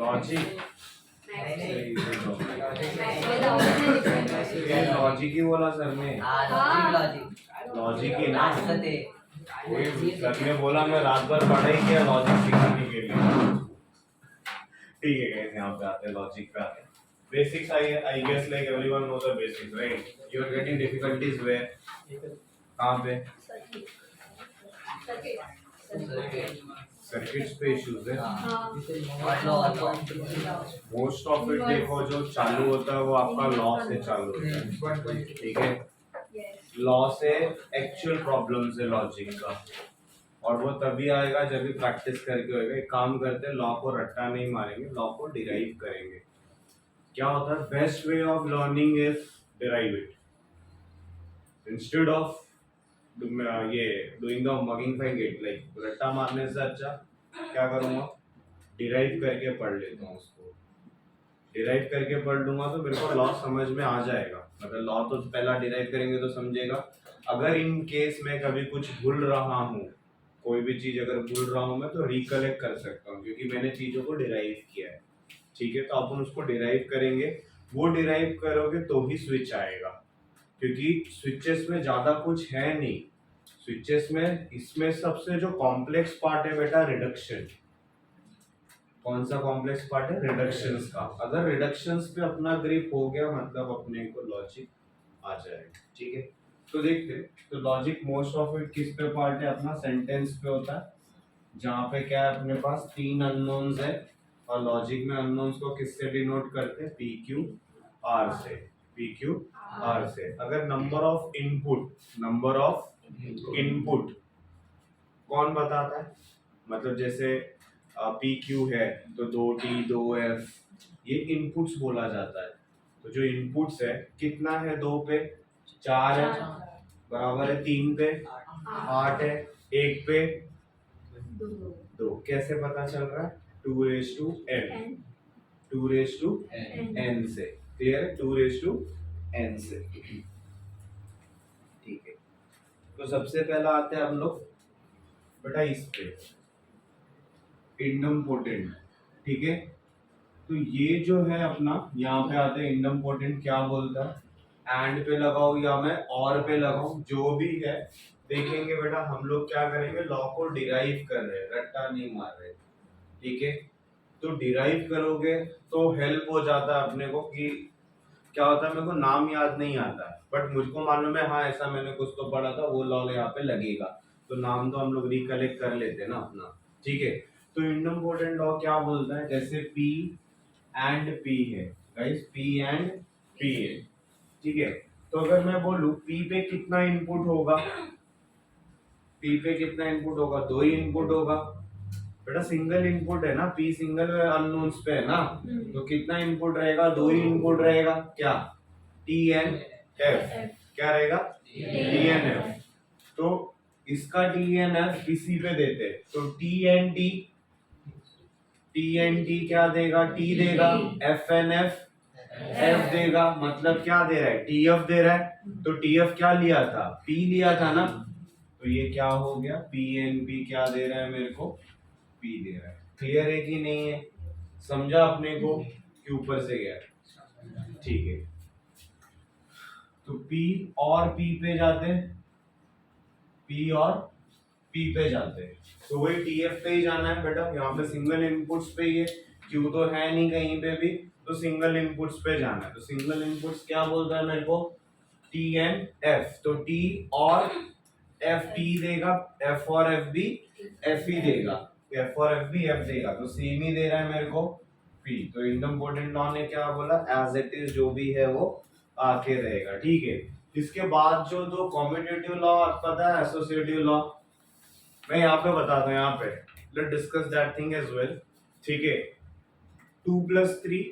Logic नहीं logic ही बोला sir ने, लॉजिक ही ना। वही सर ने बोला, मैं रात भर पढ़ा ही किया लॉजिक सीखने के लिए। ठीक है गाइस, यहाँ पे आते हैं लॉजिक पे आते हैं। Basics I guess like everyone knows the basics right. You are getting difficulties where, कहाँ पे? सर्किट्स पे इश्यूज है। मोस्ट ऑफ इट देखो जो चालू होता है वो आपका लॉ से चालू होता है, ठीक है। लॉ से एक्चुअल प्रॉब्लम्स है लॉजिक का, और वो तभी आएगा जब भी प्रैक्टिस करके होएगा। एक काम करते हैं, लॉ को रट्टा नहीं मारेंगे, लॉ को डिराइव करेंगे। क्या होता है? Best way of learning is derive it instead of ये डूइंग द मगिंग फाइंग इट। लाइक रट्टा मारने से अच्छा क्या करूँगा, डिराइव करके पढ़ लेता हूँ उसको। डिराइव करके पढ़ लूंगा तो मेरे को लॉ समझ में आ जाएगा। मतलब लॉ तो पहला डिराइव करेंगे तो समझेगा। अगर इन केस में कभी कुछ भूल रहा हूँ, कोई भी चीज अगर भूल रहा हूँ मैं, तो रिकलेक्ट कर सकता हूँ क्योंकि मैंने चीजों को डिराइव किया है, ठीक है। तो अपन उसको डिराइव करेंगे, वो डिराइव करोगे तो ही स्विच आएगा, क्योंकि स्विचेस में ज्यादा कुछ है नहीं। स्विचेस में इसमें सबसे जो कॉम्प्लेक्स पार्ट है बेटा रिडक्शन। कौन सा कॉम्प्लेक्स पार्ट है? रिडक्शंस का। अगर रिडक्शंस पे अपना ग्रिप हो गया मतलब अपने को लॉजिक आ जाएगा, ठीक है। तो देखते हैं, तो लॉजिक मोस्ट ऑफ इट किस पे पार्ट है? अपना सेंटेंस पे होता है, जहाँ पे क्या है अपने पास तीन अननोन्स है, और लॉजिक में अननोन्स को किससे डिनोट करते हैं? पी क्यू आर से। पी क्यू आर से। अगर नंबर ऑफ इनपुट कौन बताता है? मतलब जैसे पी क्यू है तो 2T 2F, ये इनपुट्स बोला जाता है। तो जो इनपुट्स है कितना है? 2 पे 4 है, बराबर है 3 पे 8 है, 1 पे 2। कैसे पता चल रहा है? 2n 2n से। क्लियर है? 2n से, ठीक है। तो सबसे पहला आते हैं हम लोग बेटा इस पे, इंडमपोटेंट, ठीक है। तो ये जो है अपना, यहाँ पे आते हैं इंडमपोटेंट क्या बोलता है? एंड पे लगाओ या मैं और पे लगाऊं, जो भी है देखेंगे बेटा। हम लोग क्या करेंगे, लॉ को डिराइव कर रहे हैं, रट्टा नहीं मार रहे, ठीक है। तो डिराइव करोगे तो हेल्प हो जाता है अपने को कि क्या होता है, मेरे को नाम याद नहीं आता बट मुझको मालूम है हाँ ऐसा मैंने कुछ तो पढ़ा था, वो लॉ यहाँ पे लगेगा, तो नाम तो हम लोग रिकलेक्ट कर लेते हैं ना अपना, ठीक है। तो इंडमपोटेंट लॉ क्या बोलता है? जैसे P एंड P है गाइस, P एंड P है, ठीक है। तो अगर मैं बोलूं P पे कितना इनपुट होगा, P पे कितना इनपुट होगा? 2 ही इनपुट होगा बेटा, सिंगल इनपुट है ना, P सिंगल अननोन्स पे है ना, तो कितना इनपुट रहेगा? 2 ही इनपुट रहेगा। क्या? TNF। क्या रहेगा? TNF। तो इसका TNF इसी पे देते, तो TNT क्या देगा? T देगा, FNF F देगा। मतलब क्या दे रहा है? TF दे रहा है। तो TF क्या लिया था? P लिया था ना, तो ये क्या हो गया? PNP क्या दे रहा है मेरे को? P दे रहा है। क्लियर है कि नहीं है? समझा अपने को कि ऊपर से गया? ठीक है। तो P और P पे जाते हैं, P और P पे जाते हैं, तो वही TF पे ही जाना है बेटा। यहाँ पे सिंगल इनपुट्स पे ही है, Q तो है नहीं कहीं पे भी, तो सिंगल इनपुट्स पे जाना है। तो सिंगल इनपुट्स क्या बोलता है मेरे को? TNF। तो T और F T देगा, F और F भी F ही देगा, F और F भी F देगा, तो सेम ही दे रहा है मेरे को P। तो इंडमपोटेंट लॉ ने क्या बोला? एज इट इज जो भी है वो आके रहेगा, ठीक है। इसके बाद जो दो कॉम्यूटेटिव लॉ पता है, एसोसिएटिव लॉ, मैं यहाँ पे बताता हूँ। यहाँ पे let discuss that thing as well, ठीक है। 2 + 3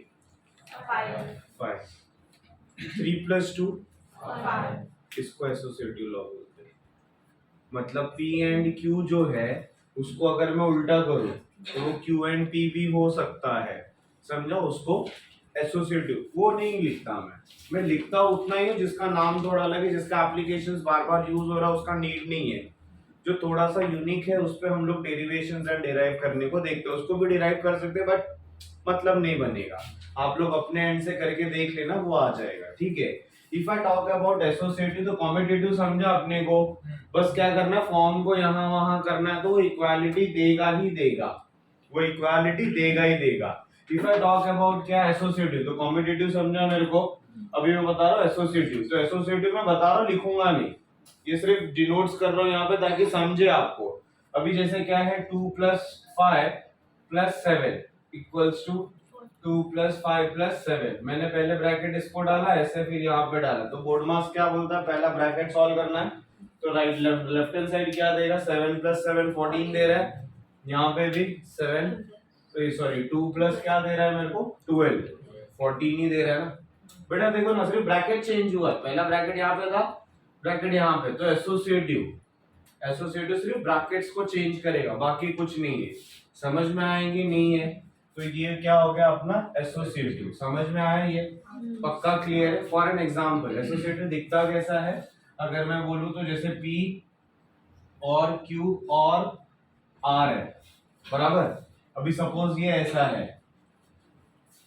5, 3 + 2 5, इसको एसोसिएटिव लॉ बोलते हैं। मतलब P एंड Q जो है उसको अगर मैं उल्टा करूँ तो वो Q एंड P भी हो सकता है, समझा? उसको एसोसिएटिव वो नहीं लिखता मैं लिखता उतना ही हूँ जिसका नाम थोड़ा अलग है, जिसका एप्लीकेशंस बार बार यूज हो रहा है, उसका नीड नहीं है। जो थोड़ा सा यूनिक है उस पर हम लोग डेरिवेशंस एंड डिराइव करने को देखते हैं, उसको भी डिराइव कर सकते हैं बट मतलब नहीं बनेगा। आप लोग अपने एंड से करके देख लेना, वो आ जाएगा, ठीक है। If I talk about associative तो कॉम्पिटिटिव समझा अपने को, बस क्या करना है फॉर्म को यहाँ वहां करना है तो वो इक्वालिटी देगा ही देगा, वो इक्वालिटी देगा ही देगा। इफ आई टॉक अबाउट क्या एसोसिएटिव तो कॉम्पिटिटिव समझा मेरे को, अभी मैं बता रहा हूँ एसोसिएटिव, तो एसोसिएटिव मैं बता रहा हूँ लिखूंगा नहीं, ये सिर्फ डिनोट्स कर रहा हूँ यहाँ पे ताकि समझे आपको। अभी जैसे क्या है 2 + 5 + 7 इक्वल्स टू 2 + 5 + 7, मैंने पहले ब्रैकेट इसको डाला ऐसे, फिर यहाँ पे डाला, तो बोर्ड मास क्या बोलता है पहला ब्रैकेट सॉल्व करना है, तो राइट लेफ्ट हैंड साइड क्या देगा 7 + 7 14 दे रहा है, यहाँ पे भी 7 तो सॉरी 2 प्लस क्या दे रहा है मेरे को 12 14 ही दे रहा है ना बेटा। देखो ना सिर्फ ब्रैकेट चेंज हुआ, पहला ब्रैकेट यहाँ पे था, ब्रैकेट यहाँ पे, तो एसोसिएटिव सिर्फ ब्रैकेट्स को चेंज करेगा, बाकी कुछ नहीं है। समझ में आएंगी नहीं है, तो ये क्या हो गया अपना एसोसिएटिव, समझ में आया ये, पक्का क्लियर है। फॉर एन एग्जांपल एसोसिएटिव दिखता कैसा है, अगर मैं बोलूं तो जैसे P और Q और R है बराबर, अभी सपोज ये ऐसा है,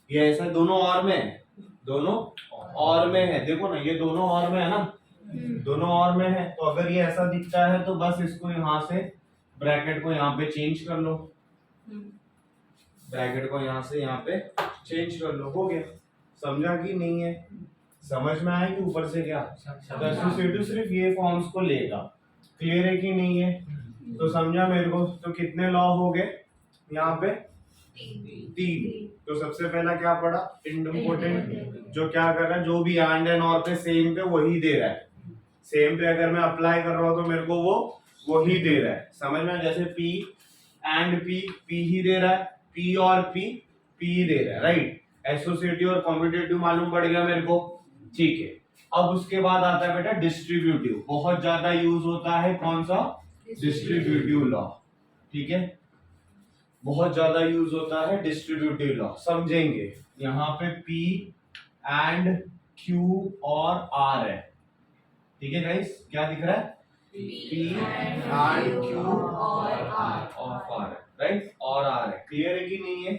ये ऐसा दोनों और में है, दोनों और में है, देखो ना ये दोनों और में है ना, दोनों और में है, तो अगर ये ऐसा दिखता है तो बस इसको यहाँ से ब्रैकेट को यहाँ पे चेंज कर लो, ब्रैकेट को यहाँ से यहाँ पे चेंज कर लो, हो गया। समझा कि नहीं है, समझ में आया कि ऊपर से क्या, तो एसोसिएटिव सिर्फ ये फॉर्म्स को लेगा, क्लियर है कि नहीं है, तो समझा मेरे को। तो कितने लॉ हो गए यहाँ पे 3, तो सबसे पहला क्या पड़ा इंडिम्पोर्टेंट, जो क्या कर रहा है जो भी एंड एंड और पे सेम पे वही दे रहा है, सेम पे अगर मैं अप्लाई कर रहा हूँ तो मेरे को वो वही दे रहा है, समझ में, जैसे P एंड P ही दे रहा है, P और P ही दे रहा है, राइट। एसोसिएटिव और कॉम्पिटिटिव मालूम पड़ गया मेरे को, ठीक है। अब उसके बाद आता है बेटा डिस्ट्रीब्यूटिव, बहुत ज्यादा यूज होता है कौन सा डिस्ट्रीब्यूटिव लॉ, ठीक है, बहुत ज्यादा यूज होता है डिस्ट्रीब्यूटिव लॉ, समझेंगे। यहाँ पे P एंड Q और R है, ठीक है गाइस, क्या दिख रहा है P एंड Q और R, राइट, और R है, क्लियर है कि नहीं है,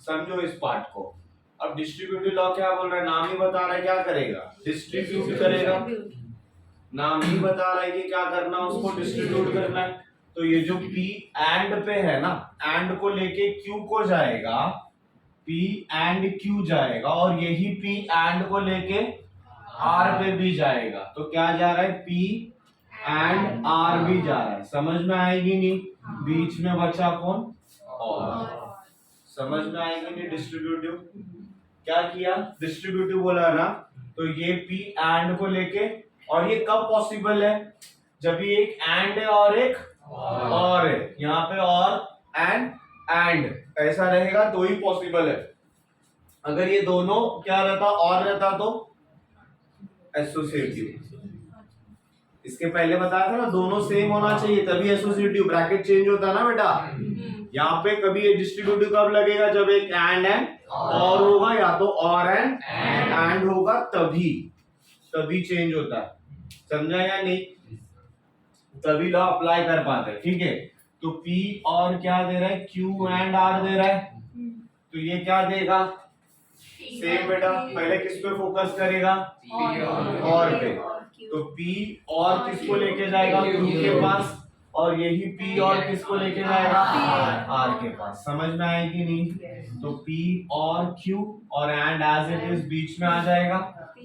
समझो इस पार्ट को। अब डिस्ट्रीब्यूटिव लॉ क्या बोल रहा है, नाम ही बता रहा है क्या करेगा, डिस्ट्रीब्यूट करेगा, नाम ही बता रहा है कि क्या करना, उसको डिस्ट्रीब्यूट करना है। तो ये जो P एंड पे है ना, एंड को लेके Q को जाएगा, P एंड Q जाएगा, और यही P एंड को लेके R पे भी जाएगा, तो क्या जा रहा है P एंड R भी जा रहा है, समझ में आएगी नहीं, बीच में बचा कौन और, समझ में आएगी नहीं। डिस्ट्रीब्यूटिव क्या किया, डिस्ट्रीब्यूटिव बोला ना, तो ये P एंड को लेके, और ये कब पॉसिबल है, जब ये एक एंड है और एक और है, यहाँ पे और एंड ऐसा रहेगा तो ही पॉसिबल है, अगर ये दोनों क्या रहता और रहता तो एसोसिएटिव। इसके पहले बताया था ना दोनों सेम होना चाहिए तभी एसोसिएटिव, ब्रैकेट चेंज होता है ना बेटा, यहाँ पे कभी ये डिस्ट्रीब्यूटिव कब लगेगा, जब एक एंड और होगा, या तो और एंड होगा, तभी चेंज होता है, समझा या नहीं, तभी लॉ अप्लाई कर पाते हैं, ठीक है। तो P और क्या दे रहा है Q एंड R दे रहा है, तो ये क्या देगा सेम बेटा, पहले किस पे फोकस करेगा और पे, तो P और किसको लेके जाएगा Q के पास, और यही P और किसको लेके जाएगा R के पास, समझ में आएगी नहीं, तो P और Q और एंड एज इट इज बीच में आ जाएगा,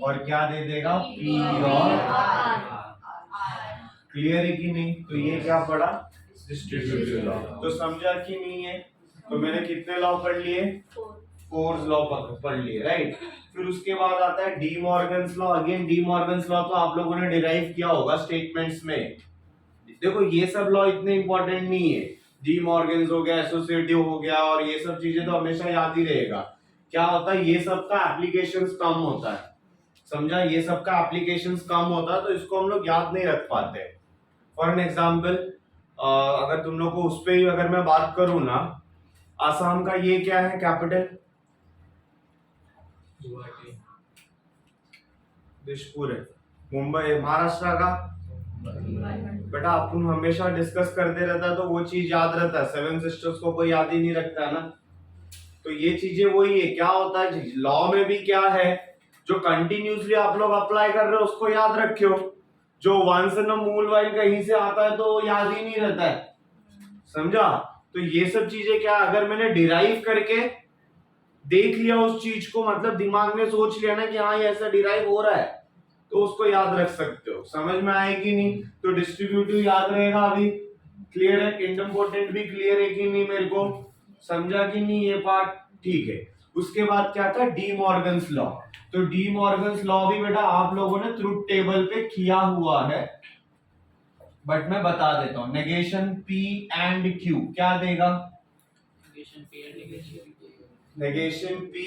और क्या दे देगा P और क्लियर है कि नहीं, तो ये क्या पड़ा डिस्ट्रीब्यूटिव लॉ, तो समझा कि नहीं है। तो मैंने कितने लॉ पढ़ लिए, 4 लॉ पढ़ लिए, राइट। फिर उसके बाद आता है D Morgan's law, again D Morgan's law तो आप लोगों ने डिराइव किया होगा स्टेटमेंट्स में, देखो ये सब लॉ इतने इंपॉर्टेंट नहीं है, डी मॉर्गन्स हो गया, एसोसिएटिव हो गया, और ये सब चीजें तो हमेशा याद ही रहेगा, क्या होता है ये सब का एप्लीकेशंस कम होता है, समझा, ये सब का एप्लीकेशंस कम होता है, तो इसको हम लोग याद नहीं रख पाते। फॉर एन एग्जाम्पल अगर तुम लोग को उस पे ही अगर मैं बात करूं ना, आसाम का ये क्या है कैपिटल, दिसपुर है, मुंबई, महाराष्ट्र का बेटा अपन हमेशा डिस्कस करते रहता है तो वो चीज याद रहता है, 7 सिस्टर्स को कोई याद ही नहीं रखता है ना, तो ये चीजें वही है, क्या होता है लॉ में भी क्या है, जो कंटिन्यूसली आप लोग अप्लाई कर रहे हो उसको याद रखियो, जो वंस इन अ मूल वाइल कहीं से आता है तो याद ही नहीं रहता है, समझा। तो ये सब चीजें क्या, अगर मैंने डिराइव करके देख लिया उस चीज को, मतलब दिमाग में सोच लिया ना कि हाँ ये ऐसा डिराइव हो रहा है, तो उसको याद रख सकते हो। समझ में आएगी नहीं तो डिस्ट्रीब्यूटिव याद रहेगा। अभी क्लियर है, किंगडम पोटेंट भी क्लियर है कि नहीं, मेरे को समझा कि नहीं ये पार्ट, ठीक है। उसके बाद क्या था, डी मॉर्गन्स लॉ। तो डी मॉर्गन्स लॉ भी बेटा आप लोगों ने ट्रुथ टेबल पे किया हुआ है, बट मैं बता देता हूं। नेगेशन P एंड Q क्या देगा, नेगेशन P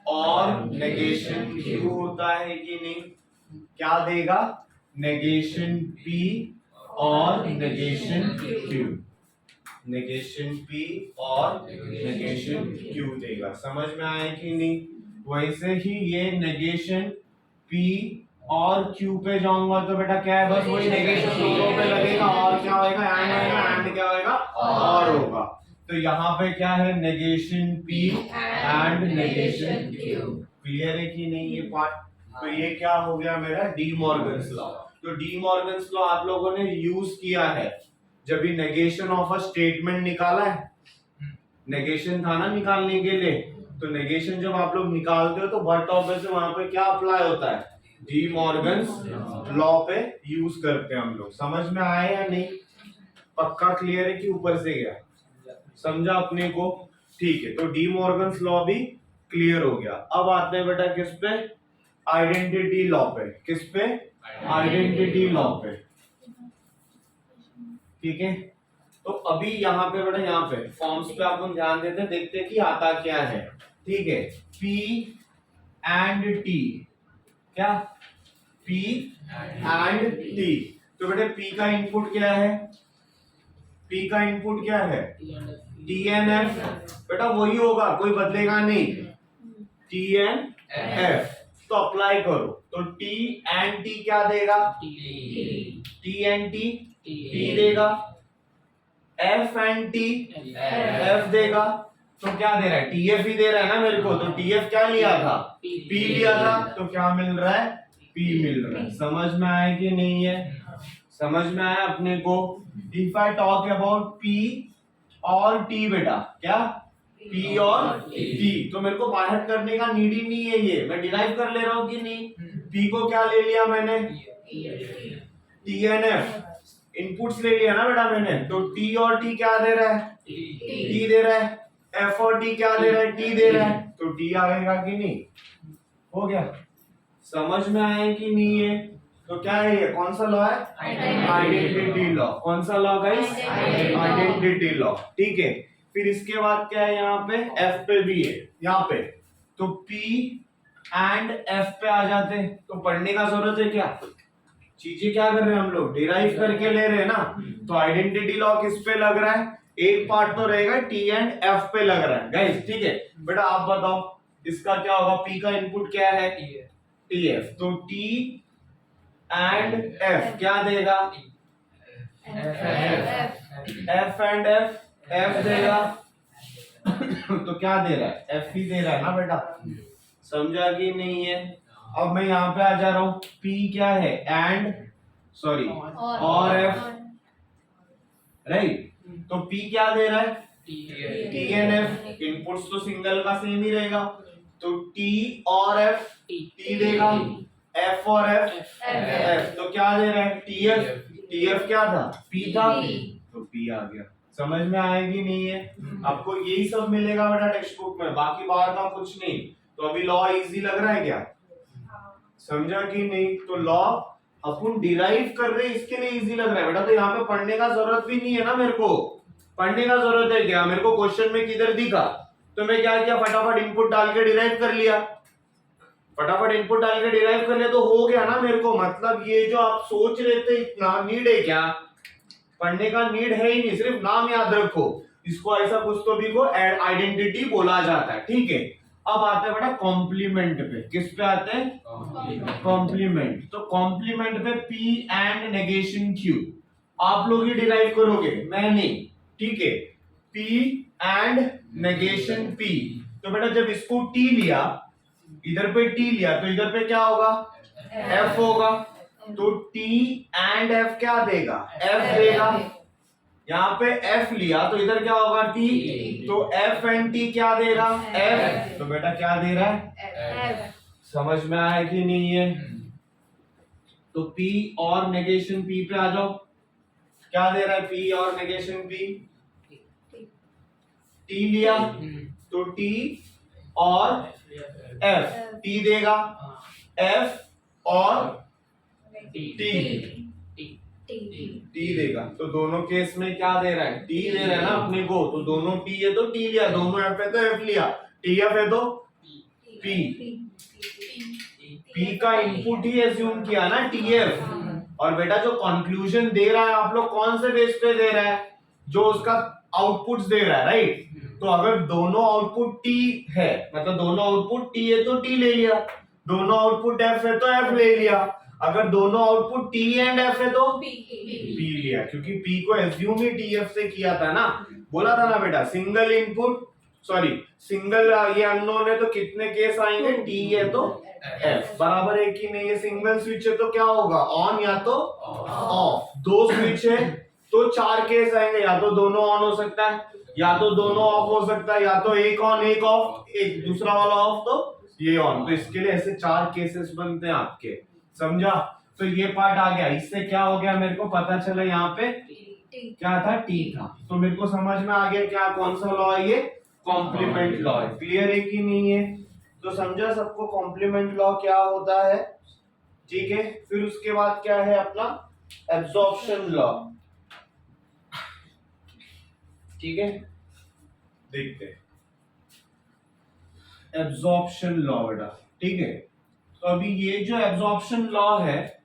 और नेगेशन Q होता है कि नहीं, क्या देगा, नेगेशन P और नेगेशन Q, नेगेशन P और नेगेशन Q देगा। समझ में आया कि नहीं। वैसे ही ये नेगेशन P और Q पे जाऊंगा तो बेटा क्या है, बस वही नेगेशन दोनों पे लगेगा, और क्या होगा, एंड होगा, एंड क्या होगा, और होगा। तो यहाँ पे क्या है, negation P and negation Q। Clear है कि नहीं ये पार्ट। तो ये क्या हो गया मेरा, डी मॉर्गन्स लॉ। तो डी मॉर्गन्स लॉ आप लोगों ने यूज किया है जब भी नेगेशन ऑफ अ स्टेटमेंट निकाला है, नेगेशन था ना निकालने के लिए। तो नेगेशन जब आप लोग निकालते हो तो व्हाट ऑब्वियस से वहां पे क्या अप्लाई होता है, डी मॉर्गन्स लॉ पे यूज करते हैं हम लोग। समझ में आया या नहीं, पक्का क्लियर है कि ऊपर से गया, समझा अपने को, ठीक है। तो डी मॉर्गन्स लॉ भी क्लियर हो गया। अब आते हैं बेटा किस पे, आइडेंटिटी लॉ पे। किस पे, आइडेंटिटी लॉ पे, ठीक है। तो अभी यहाँ पे बेटा, यहाँ पे फॉर्म्स पे अपन ध्यान देते हैं, देखते हैं कि आता क्या है, ठीक है। P एंड T, क्या, P एंड T। तो बेटा P का इनपुट क्या है, P का इनपुट क्या है, T एन F, बेटा वही होगा, कोई बदलेगा नहीं, T एन F। तो अप्लाई करो, तो T एंड T क्या देगा, T एंड T देगा, F एंड T F देगा। तो क्या दे रहा है, TF ही दे रहा है ना मेरे को। तो TF क्या लिया था, P लिया था, तो क्या मिल रहा है, P मिल रहा है। समझ में आया कि नहीं है, समझ में आया अपने को। If I talk about P और T बेटा, क्या, P और T, तो मेरे को बाहर करने का नीड ही नहीं है, ये मैं डिराइव कर ले रहा हूँ कि नहीं। P को क्या ले लिया मैंने, TNF इनपुट्स ले लिया ना बेटा मैंने। तो T और T क्या दे रहा है, T दे रहा है, F और T क्या दे रहा है, T दे रहा है, तो T आएगा कि नहीं, हो गया। समझ में आया कि नहीं है। तो क्या है ये, कौन सा लॉ है, आइडेंटिटी लॉ। कौन सा लॉ गाइस, आइडेंटिटी लॉ, ठीक है। फिर इसके बाद क्या है, यहाँ पे F पे भी है, यहाँ पे तो P एंड F पे आ जाते हैं। तो पढ़ने का जरूरत है क्या, चीजें क्या कर रहे हैं हम लोग, डिराइव करके ले रहे हैं ना। तो आइडेंटिटी लॉ किस पे लग रहा है, एक पार्ट तो रहेगा T एंड F पे लग रहा है गाइस, ठीक है। बेटा आप बताओ इसका क्या होगा, P का इनपुट क्या है, TF, तो T एंड F क्या देगा, F एंड F देगा। तो क्या दे रहा है, F ही दे रहा है ना बेटा, समझा कि नहीं है। अब मैं यहाँ पे आ जा रहा हूँ, P क्या है, एंड सॉरी और F, राइट। तो P क्या दे रहा है, T एंड F, इनपुट्स तो सिंगल का सेम ही रहेगा। तो T और F, T देगा, F और F, तो क्या दे रहा है, TF क्या था, P था, तो P आ गया। समझ में आएगी नहीं है, आपको यही सब मिलेगा बेटा टेक्स्ट बुक में, बाकी बाहर का कुछ नहीं। तो अभी लॉ इजी लग रहा है क्या, समझा कि नहीं। तो लॉ अपन डिराइव कर रहे हैं इसके लिए इजी लग रहा है बेटा। तो यहाँ पे पढ़ने का जरूरत भी नहीं है ना, मेरे को पढ़ने का जरूरत है क्या, मेरे को क्वेश्चन में किधर दिखा तो मैं क्या किया, फटाफट इनपुट डाल के डिराइव कर लिया, फटाफट इनपुट डाल के डिराइव कर लिया, तो हो गया ना मेरे को। मतलब ये जो आप सोच रहे थे इतना नीड है क्या, पढ़ने का नीड है ही नहीं, सिर्फ नाम याद रखो। इसको ऐसा कुछ तो भी को आइडेंटिटी बोला जाता है, ठीक है। अब आते हैं बेटा कॉम्प्लीमेंट पे, किस पे आते हैं, कॉम्प्लीमेंट। तो कॉम्प्लीमेंट पे P एंड नेगेशन Q आप लोग ही डिराइव करोगे, मैं नहीं, ठीक है। P एंड नेगेशन P तो बेटा जब इसको टी लिया, इधर पे टी लिया, तो इधर पे क्या होगा, एफ होगा। तो टी एंड एफ क्या देगा, एफ देगा। यहाँ पे एफ लिया तो इधर क्या होगा, टी, तो एफ एंड टी क्या दे रहा, एफ। तो बेटा क्या दे रहा है, समझ में आया कि नहीं है। तो P और नेगेशन P पे आ जाओ, क्या दे रहा है P और नेगेशन P, T लिया तो T और F, T देगा, F और T देगा। तो दोनों केस में क्या दे रहा है, T दे रहा है ना अपने को, तो दोनों T है तो T लिया, दोनों F है तो F लिया, TF है तो P, P का इनपुट ही एज्यूम किया ना TF। और बेटा जो कंक्लूजन दे रहा है आप लोग कौन से बेस पे दे रहा है, जो उसका आउटपुट्स दे रहा है, राइट। तो अगर दोनों आउटपुट T है, मतलब दोनों आउटपुट T है तो T ले लिया, दोनों आउटपुट F है तो F ले लिया, अगर दोनों आउटपुट T एंड F है तो P लिया, क्योंकि P को एज्यूम ही TF से किया था ना। बोला था ना बेटा सिंगल इनपुट, सॉरी सिंगल ये अननोन है तो कितने केस आएंगे, T है तो F बराबर है कि नहीं। ये सिंगल स्विच है तो क्या होगा, ऑन या तो ऑफ। दो स्विच है तो चार केस आएंगे, या तो दोनों ऑन हो सकता है, या तो दोनों ऑफ हो सकता है, या तो एक ऑन एक ऑफ, एक दूसरा वाला ऑफ तो ये ऑन। तो इसके लिए ऐसे चार केसेस बनते हैं आपके, समझा। तो ये पार्ट आ गया, इससे क्या हो गया, मेरे को पता चला यहाँ पे क्या था, टी था। तो मेरे को समझ में आ गया क्या, कौन सा लॉ है ये, कॉम्प्लीमेंट लॉ है। क्लियर है कि नहीं है। तो समझा सबको कॉम्प्लीमेंट लॉ क्या होता है, ठीक है। फिर उसके बाद क्या है अपना एब्जॉर्प्शन लॉ, ठीक है। देखते हैं एब्जॉर्प्शन लॉ बेटा, ठीक है। तो अभी ये जो एब्जॉर्प्शन लॉ है,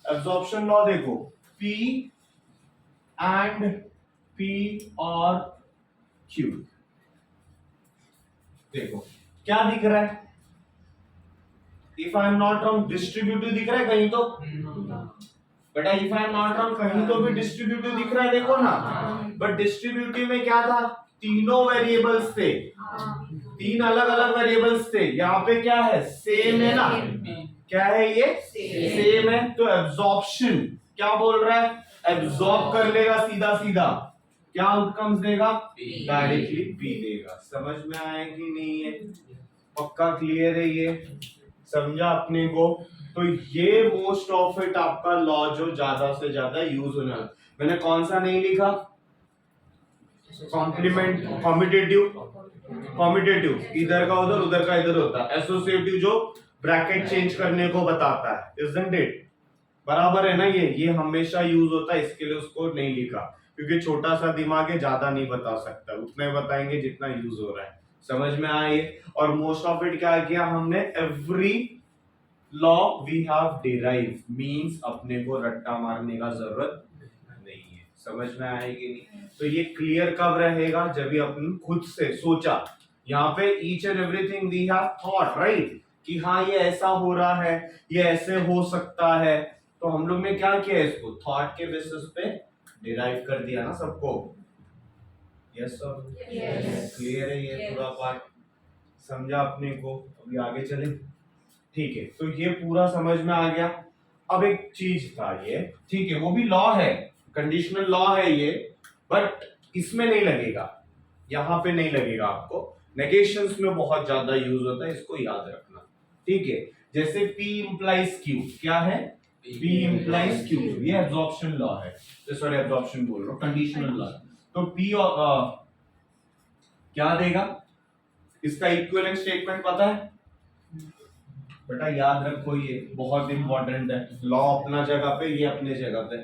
एब्जॉर्प्शन लॉ देखो, P एंड P और Q, देखो क्या दिख रहा है, if I am not wrong distributive दिख रहा है कहीं तो, बेटा if I am not wrong कहीं तो भी डिस्ट्रीब्यूटिव दिख रहा है, देखो ना। बट डिस्ट्रीब्यूटिव में क्या था, तीनों वेरिएबल्स थे, तीन अलग अलग वेरिएबल्स थे। यहाँ पे क्या है, सेम है ना, क्या है ये, सेम है। तो एब्जॉर्प्शन क्या बोल रहा है, एब्जॉर्ब कर लेगा सीधा सीधा, क्या आउटकम्स देगा, डायरेक्टली P देगा। समझ में आया कि नहीं है, पक्का क्लियर है ये, समझा अपने को। तो ये मोस्ट ऑफ इट आपका लॉ जो ज्यादा से ज्यादा यूज होने वाला। मैंने कौन सा नहीं लिखा, कॉम्प्लीमेंट, कॉम्पिटेटिव, कॉम्पिटेटिव इधर का उधर उधर का इधर होता है, एसोसिएटिव जो ब्रैकेट चेंज करने को बताता है, इजंट इट, बराबर है ना। ये हमेशा यूज होता है, इसके लिए उसको नहीं लिखा, क्योंकि छोटा सा दिमाग है, ज्यादा नहीं बता सकता, उतना ही बताएंगे जितना यूज हो रहा है। समझ में आए। और मोस्ट ऑफ इट क्या किया हमने, every law we have derive, means अपने को रट्टा मारने का जरूरत नहीं है। समझ में आएगी नहीं। तो ये क्लियर कब रहेगा, जब भी अपन खुद से सोचा, यहाँ पे each and everything we have thought, right, कि हाँ ये ऐसा हो रहा है, ये ऐसे हो सकता है। तो हम लोग ने क्या किया, इसको थॉट के बेसिस पे डिराइव कर दिया ना सबको। यस सर, क्लियर है ये पूरा पार्ट, समझा अपने को। अभी आगे चले, ठीक है। तो ये पूरा समझ में आ गया। अब एक चीज था ये, ठीक है, वो भी लॉ है, कंडीशनल लॉ है ये, बट इसमें नहीं लगेगा, यहाँ पे नहीं लगेगा आपको, नेगेशंस में बहुत ज्यादा यूज होता है, इसको याद रखना, ठीक है। जैसे P इंप्लाइज Q, क्या है, P इंप्लाइज Q, ये एब्जॉर्प्शन लॉ है, सॉरी एब्जॉर्प्शन बोल रहा हूँ, कंडीशनल लॉ। तो P क्या देगा, इसका इक्विवेलेंट स्टेटमेंट पता है बेटा, याद रखो, ये बहुत इंपॉर्टेंट है। लॉ अपना जगह पे, ये अपने जगह पे,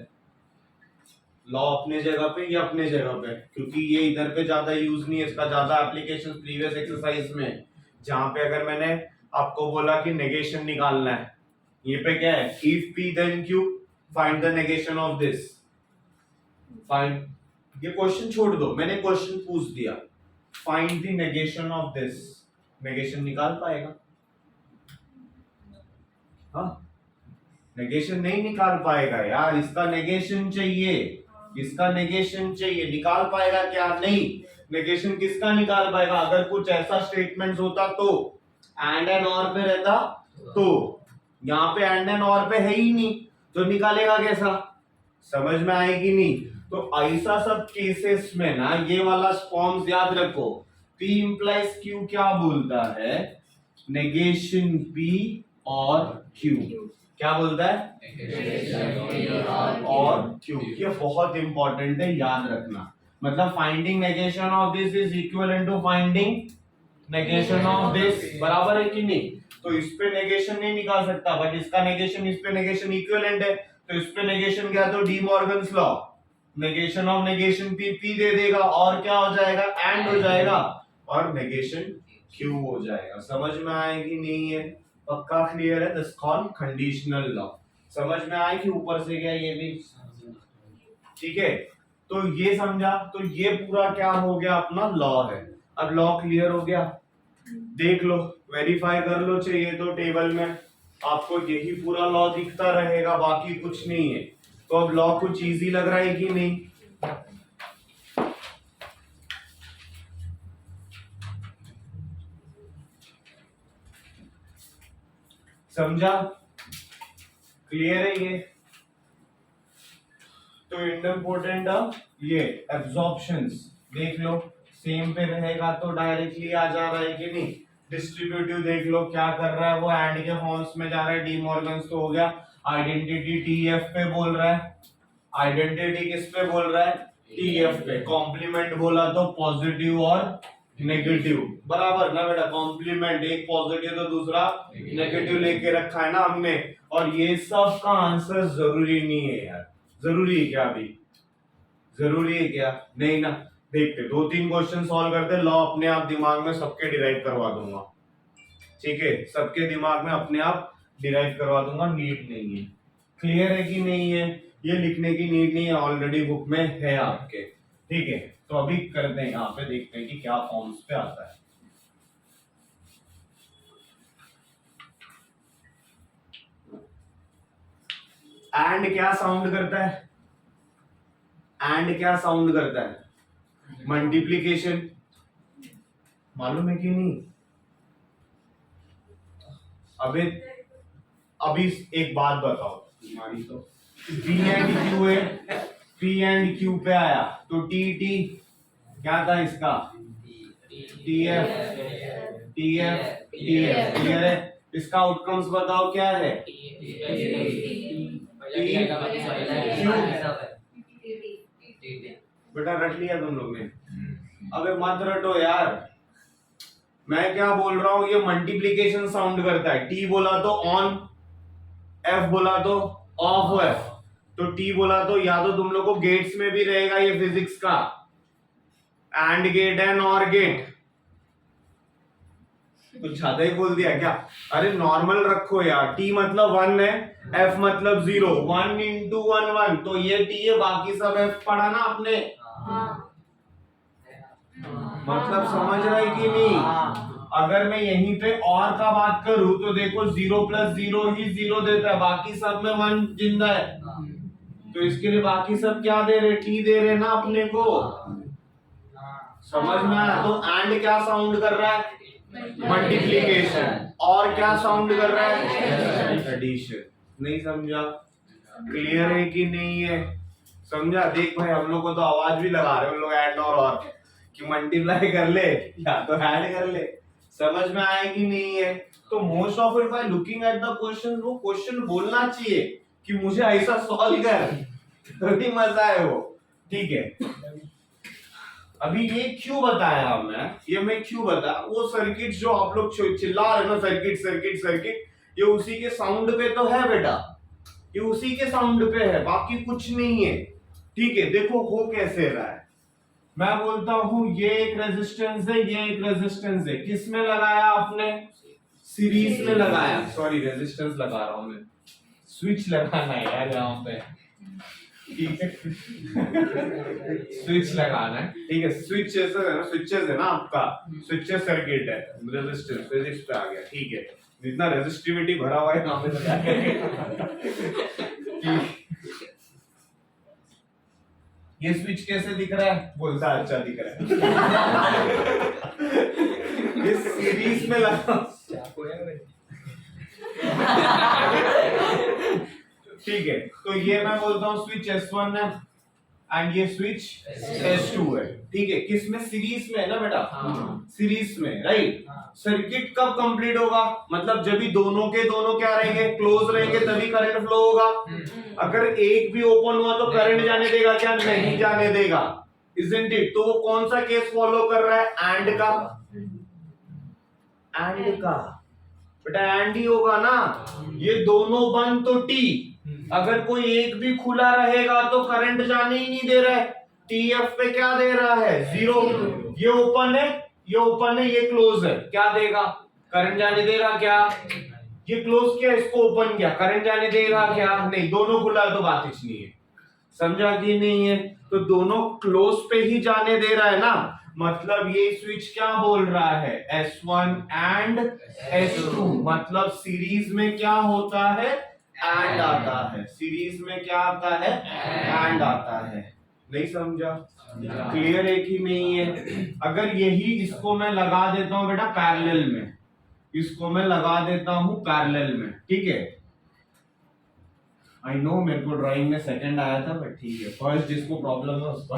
लॉ अपने जगह पे, ये अपने जगह पे, क्योंकि ये इधर पे ज्यादा यूज नहीं है, इसका ज्यादा एप्लीकेशन प्रीवियस एक्सरसाइज में, जहां पे अगर मैंने आपको बोला कि नेगेशन निकालना है, ये पे क्या है, if P then Q find the negation of this, find, ये क्वेश्चन छोड़ दो, मैंने क्वेश्चन पूछ दिया, find the negation of this, negation निकाल पाएगा, हाँ नेगेशन नहीं निकाल पाएगा यार, इसका नेगेशन चाहिए, इसका नेगेशन चाहिए, निकाल पाएगा क्या, नहीं। नेगेशन किसका निकाल पाएगा? अगर कुछ ऐसा स्टेटमेंट होता तो, एंड एंड और पे रहता तो, यहाँ पे एंड एंड और पे है ही नहीं तो निकालेगा कैसा? समझ में आएगी नहीं? तो ऐसा सब केसेस में ना ये वाला फॉर्म्स याद रखो, P implies Q क्या बोलता है? नेगेशन P और Q क्या बोलता है? और Q। ये बहुत इंपॉर्टेंट है, याद रखना। मतलब finding negation of this is equivalent to finding negation of this, बराबर है कि नहीं? तो इस पे नेगेशन नहीं निकाल सकता, बट इसका नेगेशन इस पे नेगेशन इक्विवेलेंट है, तो इस पे नेगेशन क्या? तो D Morgan's law, negation of negation P दे देगा और क्या हो जाएगा? एंड हो जाएगा और नेगेशन Q हो जाएगा। समझ में आएगी नहीं है? पक्का क्लियर है? This called conditional law. समझ में आए कि ऊपर से क्या ये भी? ठीक है, तो ये समझा। तो ये पूरा क्या हो गया? अपना लॉ है। अब लॉ क्लियर हो गया, देख लो, वेरीफाई कर लो, चाहिए तो टेबल में आपको यही पूरा लॉ दिखता रहेगा, बाकी कुछ नहीं है। तो अब लॉ कुछ इजी लग रहा है कि नहीं? समझा? क्लियर है ये? तो इम्पोर्टेंट ये एब्जॉर्प्शंस देख लो, सेम पे रहेगा तो डायरेक्टली आ जा रहा है कि नहीं? डिस्ट्रीब्यूटिव देख लो क्या कर रहा है वो, एंड के फॉर्म्स में जा रहा है, डी मॉर्गन्स तो हो गया। आइडेंटिटी टीएफ पे बोल रहा है, आइडेंटिटी किस पे बोल रहा है? टीएफ पे। कॉम्प्लीमेंट बोला तो पॉजिटिव और नेगेटिव, बराबर ना बेटा? कॉम्प्लीमेंट, एक पॉजिटिव तो दूसरा नेगेटिव लेके रखा है ना हमने। और ये सब का आंसर जरूरी नहीं है यार, जरूरी है क्या? अभी जरूरी है क्या? नहीं ना। देखते 2-3 क्वेश्चन सॉल्व करते, लॉ अपने आप दिमाग में सबके डिराइव करवा दूंगा, ठीक है? सबके दिमाग में अपने आप डिराइव करवा दूंगा, नीड नहीं है। क्लियर है कि नहीं है? ये लिखने की नीड नहीं है, ऑलरेडी बुक में है आपके, ठीक है? तो अभी करते हैं, यहाँ पे देखते हैं कि क्या फॉर्म्स पे आता है। एंड क्या साउंड करता है? एंड क्या साउंड करता है? मल्टीप्लिकेशन, मालूम है कि नहीं? अभी एक बात बताओ तुम्हारी, तो P एंड Q है, P एंड Q पे आया तो T क्या था इसका? TF क्लियर है? इसका आउटकम्स बताओ क्या है? बेटा रट लिया तुम लोग ने? अबे मत रटो यार, मैं क्या बोल रहा हूं, ये मल्टीप्लिकेशन साउंड करता है। T बोला तो ऑन, F बोला तो ऑफ है, तो T बोला तो या तो तुम लोग को गेट्स में भी रहेगा ये फिजिक्स का, AND gate and NOR gate. कुछ ज्यादा ही बोल दिया क्या? अरे नॉर्मल रखो यार, T मतलब 1 है, F मतलब 0, 1 into 1 1, तो ये T है, बाकी सब F पढ़ा ना आपने? मतलब समझ रहे कि नहीं? अगर मैं यहीं पे और का बात करूं तो देखो 0 + 0 ही 0 देता है, बाकी सब में 1 जिंदा है, तो इसके लिए बाकी सब क्या दे रहे? T दे रहे ना अपने को। समझ में आया? तो एंड क्या साउंड कर रहा है? मल्टीप्लिकेशन। और क्या साउंड कर रहा है? एडिशन। नहीं समझा? क्लियर है कि नहीं है? समझा? देख भाई, हम लोग को तो आवाज भी लगा रहे हैं लोग, ऐड और कि मल्टीप्लाई कर ले या तो ऐड कर ले। समझ में आए कि नहीं है? तो most of it by looking at the question, वो क्वेश्चन बोलना चाहिए कि मुझे ऐसा सॉल्व कर, तभी मजा है वो, ठीक है? अभी ये क्यों बताया मैं, ये मैं क्यों बताया? वो सर्किट जो आप लोग चिल्ला रहे ना, सर्किट सर्किट सर्किट, ये उसी के साउंड पे तो है बेटा, ये उसी के साउंड पे है, बाकी कुछ नहीं है, ठीक है? देखो हो कैसे रहा है, मैं बोलता हूं ये एक रेजिस्टेंस है, ये एक रेजिस्टेंस है, किस में लगाया आपने? सीरीज में लगाया। सॉरी रेजिस्टेंस लगा रहा हूं मैं, स्विच लगाना है यार यहाँ पे, ठीक है? स्विच लगाना है, ठीक है? स्विच जैसा है ना, स्विचेस है ना आपका, स्विचेस सर्किट है, रेजिस्टेंस फिजिक्स पे आ गया, ठीक है? जितना रेजिस्टिविटी भरा हुआ है यहाँ पे तो क्या ये स्विच कैसे दिख रहा है? बोलता अच्छा दिख रहा है। इस सीरीज में लगा ठीक है, तो ये मैं बोलता हूँ स्विच S1 है एंड ये स्विच S2 है। ठीक है, किसमें? सीरीज में है ना बेटा? सीरीज में, राइट। सर्किट कब कंप्लीट होगा? मतलब जब भी दोनों के दोनों क्या रहेंगे? क्लोज रहेंगे, तभी करंट फ्लो होगा। अगर एक भी ओपन हुआ तो करंट जाने देगा क्या? नहीं जाने देगा, इजंट इट? तो वो कौन सा केस फॉलो कर रहा है? एंड का। एंड का बेटा एंड ही होगा ना। ये दोनों बंद तो टी, अगर कोई एक भी खुला रहेगा तो करंट जाने ही नहीं दे रहा है। टीएफ पे क्या दे रहा है? 0। ये ओपन है, ये ओपन है, ये क्लोज है, क्या देगा? करंट जाने देगा क्या? ये क्लोज किया, इसको ओपन किया, करंट जाने देगा क्या? नहीं। दोनों खुला है तो बात ही नहीं है। समझा कि नहीं है? तो दोनों क्लोज पे ही जाने दे रहा है ना, मतलब ये स्विच क्या बोल रहा है? S1 and S2। मतलब सीरीज में क्या होता है? एंड आता है। सीरीज में क्या आता है? एंड आता है। नहीं समझा? क्लियर है कि नहीं है? अगर यही इसको मैं लगा देता हूं बेटा पैरेलल में, इसको मैं लगा देता हूं पैरेलल में, ठीक है? आई नो मेरे को ड्राइंग में सेकंड आया था, बट ठीक है, फर्स्ट जिसको प्रॉब्लम है उसको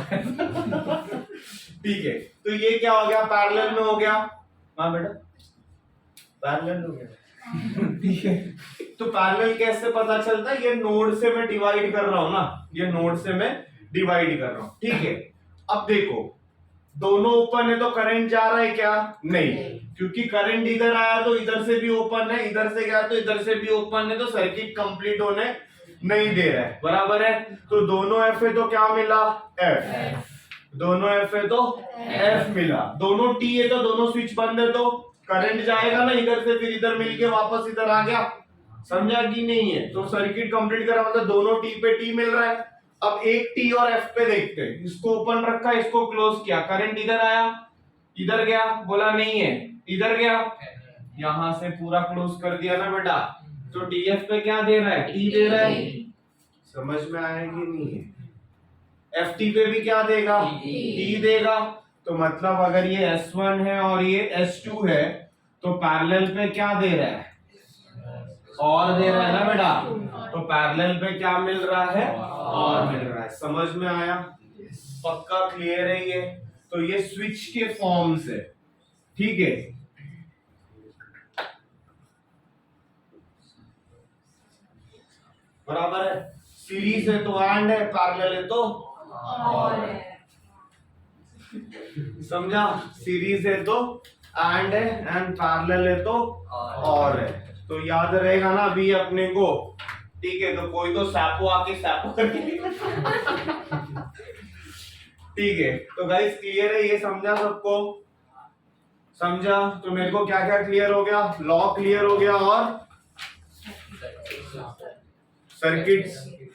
ठीक है, तो ये क्या हो गया? पैरेलल में हो गया। हाँ बेटा पैरेलल हो गया। ठीक है, तो पैरेलल कैसे पता चलता है? ये नोड से मैं डिवाइड कर रहा हूं ना, ये नोड से मैं डिवाइड कर रहा हूं, ठीक है? अब देखो दोनों ओपन है तो करंट जा रहा है क्या? नहीं, क्योंकि करंट इधर आया तो इधर से भी ओपन है, इधर से गया तो इधर से भी ओपन है, तो सर्किट कंप्लीट होने नहीं दे रहा है, बराबर है? तो दोनों एफ है तो क्या मिला? एफ। दोनों एफ है तो एफ मिला। दोनों टी है तो दोनों स्विच बंद है तो करंट जाएगा ना इधर से, फिर इधर मिलके वापस इधर आ गया। समझा कि नहीं है? तो सर्किट कंप्लीट करा मतलब दोनों टी पे टी मिल रहा है। अब एक टी और एफ पे देखते हैं, इसको ओपन रखा, इसको क्लोज किया, करंट इधर आया, इधर गया, बोला नहीं है, इधर गया, यहां से पूरा क्लोज कर दिया ना बेटा। तो डीएफ पे क्या दे रहा है? टी दे रहा है। समझ में आएगी नहीं है? एफटी पे भी क्या देगा? टी देगा। तो मतलब अगर ये S1 है और ये S2 है तो पैरेलल पे क्या दे रहा है? और दे रहा है ना बेटा? तो पैरेलल पे क्या मिल रहा है? और मिल रहा है। समझ में आया? पक्का क्लियर है ये? तो ये स्विच के फॉर्म्स है, ठीक है? बराबर है? सीरीज है तो एंड है, पैरेलल है तो और है। समझा? सीरीज है तो एंड है एंड पैरेलल है तो और है। तो याद रहेगा ना अभी अपने को, ठीक है? तो कोई तो सैपो आके सैपो करके ठीक है, तो गाइस क्लियर है? ये समझा सबको? समझा? तो मेरे को क्या क्या क्लियर हो गया? लॉ क्लियर हो गया और सर्किट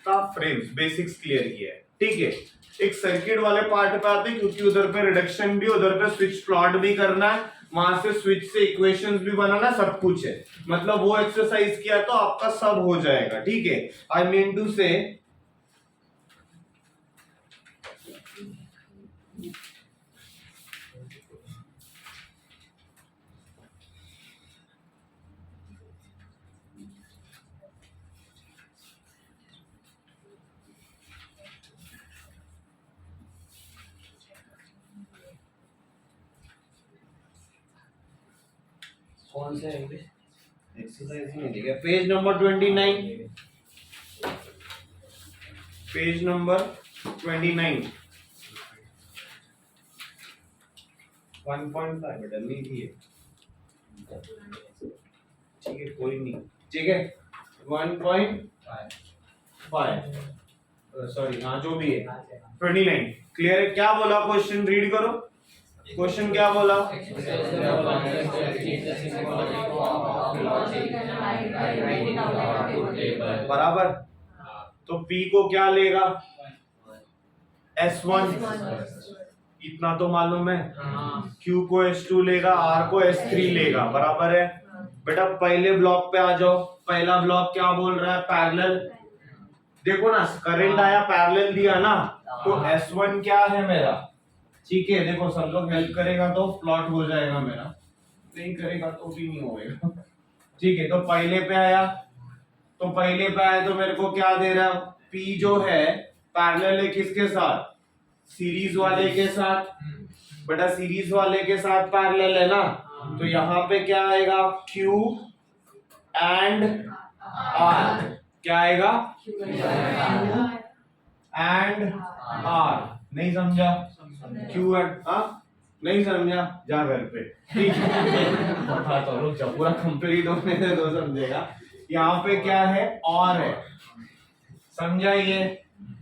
का फ्रेम्स बेसिक्स क्लियर किया है, ठीक है? एक सर्किट वाले पार्ट पे आते हैं, क्योंकि उधर पे रिडक्शन भी, उधर पे स्विच प्लॉट भी करना है, वहां से स्विच से इक्वेशंस भी बनाना, सब कुछ है। मतलब वो एक्सरसाइज किया तो आपका सब हो जाएगा, ठीक है? आई मीन टू से कौन सा एक्सरसाइज में दिया? पेज नंबर 29, पेज नंबर 29 1.5 बेटा नहीं थी, ठीक है कोई नहीं, ठीक है 1.5 सॉरी, हाँ जो भी है 29 क्लियर है? क्या बोला क्वेश्चन? रीड करो क्वेश्चन क्या बोला? बराबर। तो P को क्या लेगा? S1, इतना तो मालूम है। Q को S2 लेगा, R को S3 लेगा, बराबर है? बेटा पहले ब्लॉक पे आ जाओ। पहला ब्लॉक क्या बोल रहा है? पैरेलल। देखो ना करंट आया पैरेलल दिया ना, तो S1 क्या है मेरा, ठीक है। देखो सब लोग हेल्प करेगा तो प्लॉट हो जाएगा मेरा, नहीं करेगा तो भी नहीं होएगा। ठीक है, तो पहले पे आया तो मेरे को क्या दे रहा है, P जो है पैरेलल है किसके साथ, सीरीज वाले के साथ। बेटा सीरीज वाले के साथ पैरेलल है ना, तो यहाँ पे क्या आएगा, Q एंड R। क्या आएगा, एंड R। नहीं समझा, Q एंड, नहीं समझा, जा घर पे, ठीक है। बताता हूँ, रुक जा, पूरा कंप्लीट होने दे तो समझेगा। यहाँ पे क्या है, और है, समझा ये,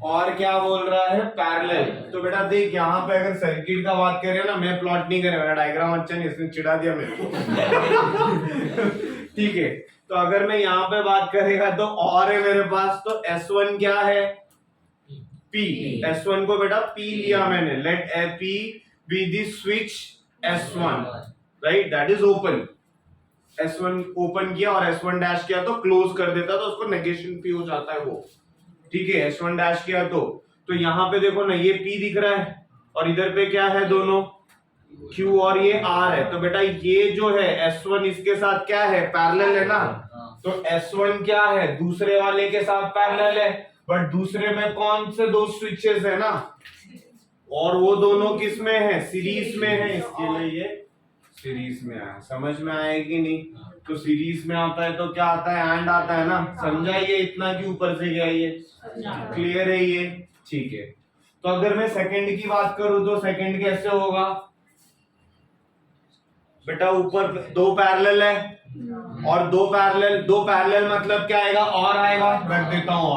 और क्या बोल रहा है, पैरेलल। तो बेटा देख यहाँ पे अगर सर्किट का बात करें ना, मैं प्लॉट नहीं करें, मेरा डायग्राम अच्छा नहीं, इसने चिढ़ा दिया मेरे को। ठीक है, तो अगर मैं यहाँ पे बात करेगा तो और है मेरे पास, तो S1 क्या है, P। S1 को बेटा P लिया मैंने, let P be the switch S1, right, that is open. S1 open किया और S1 डैश किया तो क्लोज कर देता, तो उसको नेगेशन P हो जाता है वो, ठीक है। S1 डैश किया तो यहाँ पे देखो ना, ये P दिख रहा है और इधर पे क्या है, दोनों Q और ये R है। तो बेटा ये जो है S1 इसके साथ क्या है, पैरेलल है ना, तो S1 क्या है, दूसरे वाले के साथ पैरेलल है, बट दूसरे में कौन से दो स्विचेस है ना, और वो दोनों किस में है, सीरीज में है, इसके लिए ये सीरीज में आया। समझ में आएगी नहीं, तो सीरीज में आता है तो क्या आता है, एंड आता है ना, समझा ये, इतना कि ऊपर से गया ये, क्लियर है ये, ठीक है। तो अगर मैं सेकंड की बात करूं तो सेकंड कैसे होगा, बेटा ऊपर दो पैरेलल है, और दो पैरेलल मतलब क्या आएगा, और आएगा, रख देता हूं,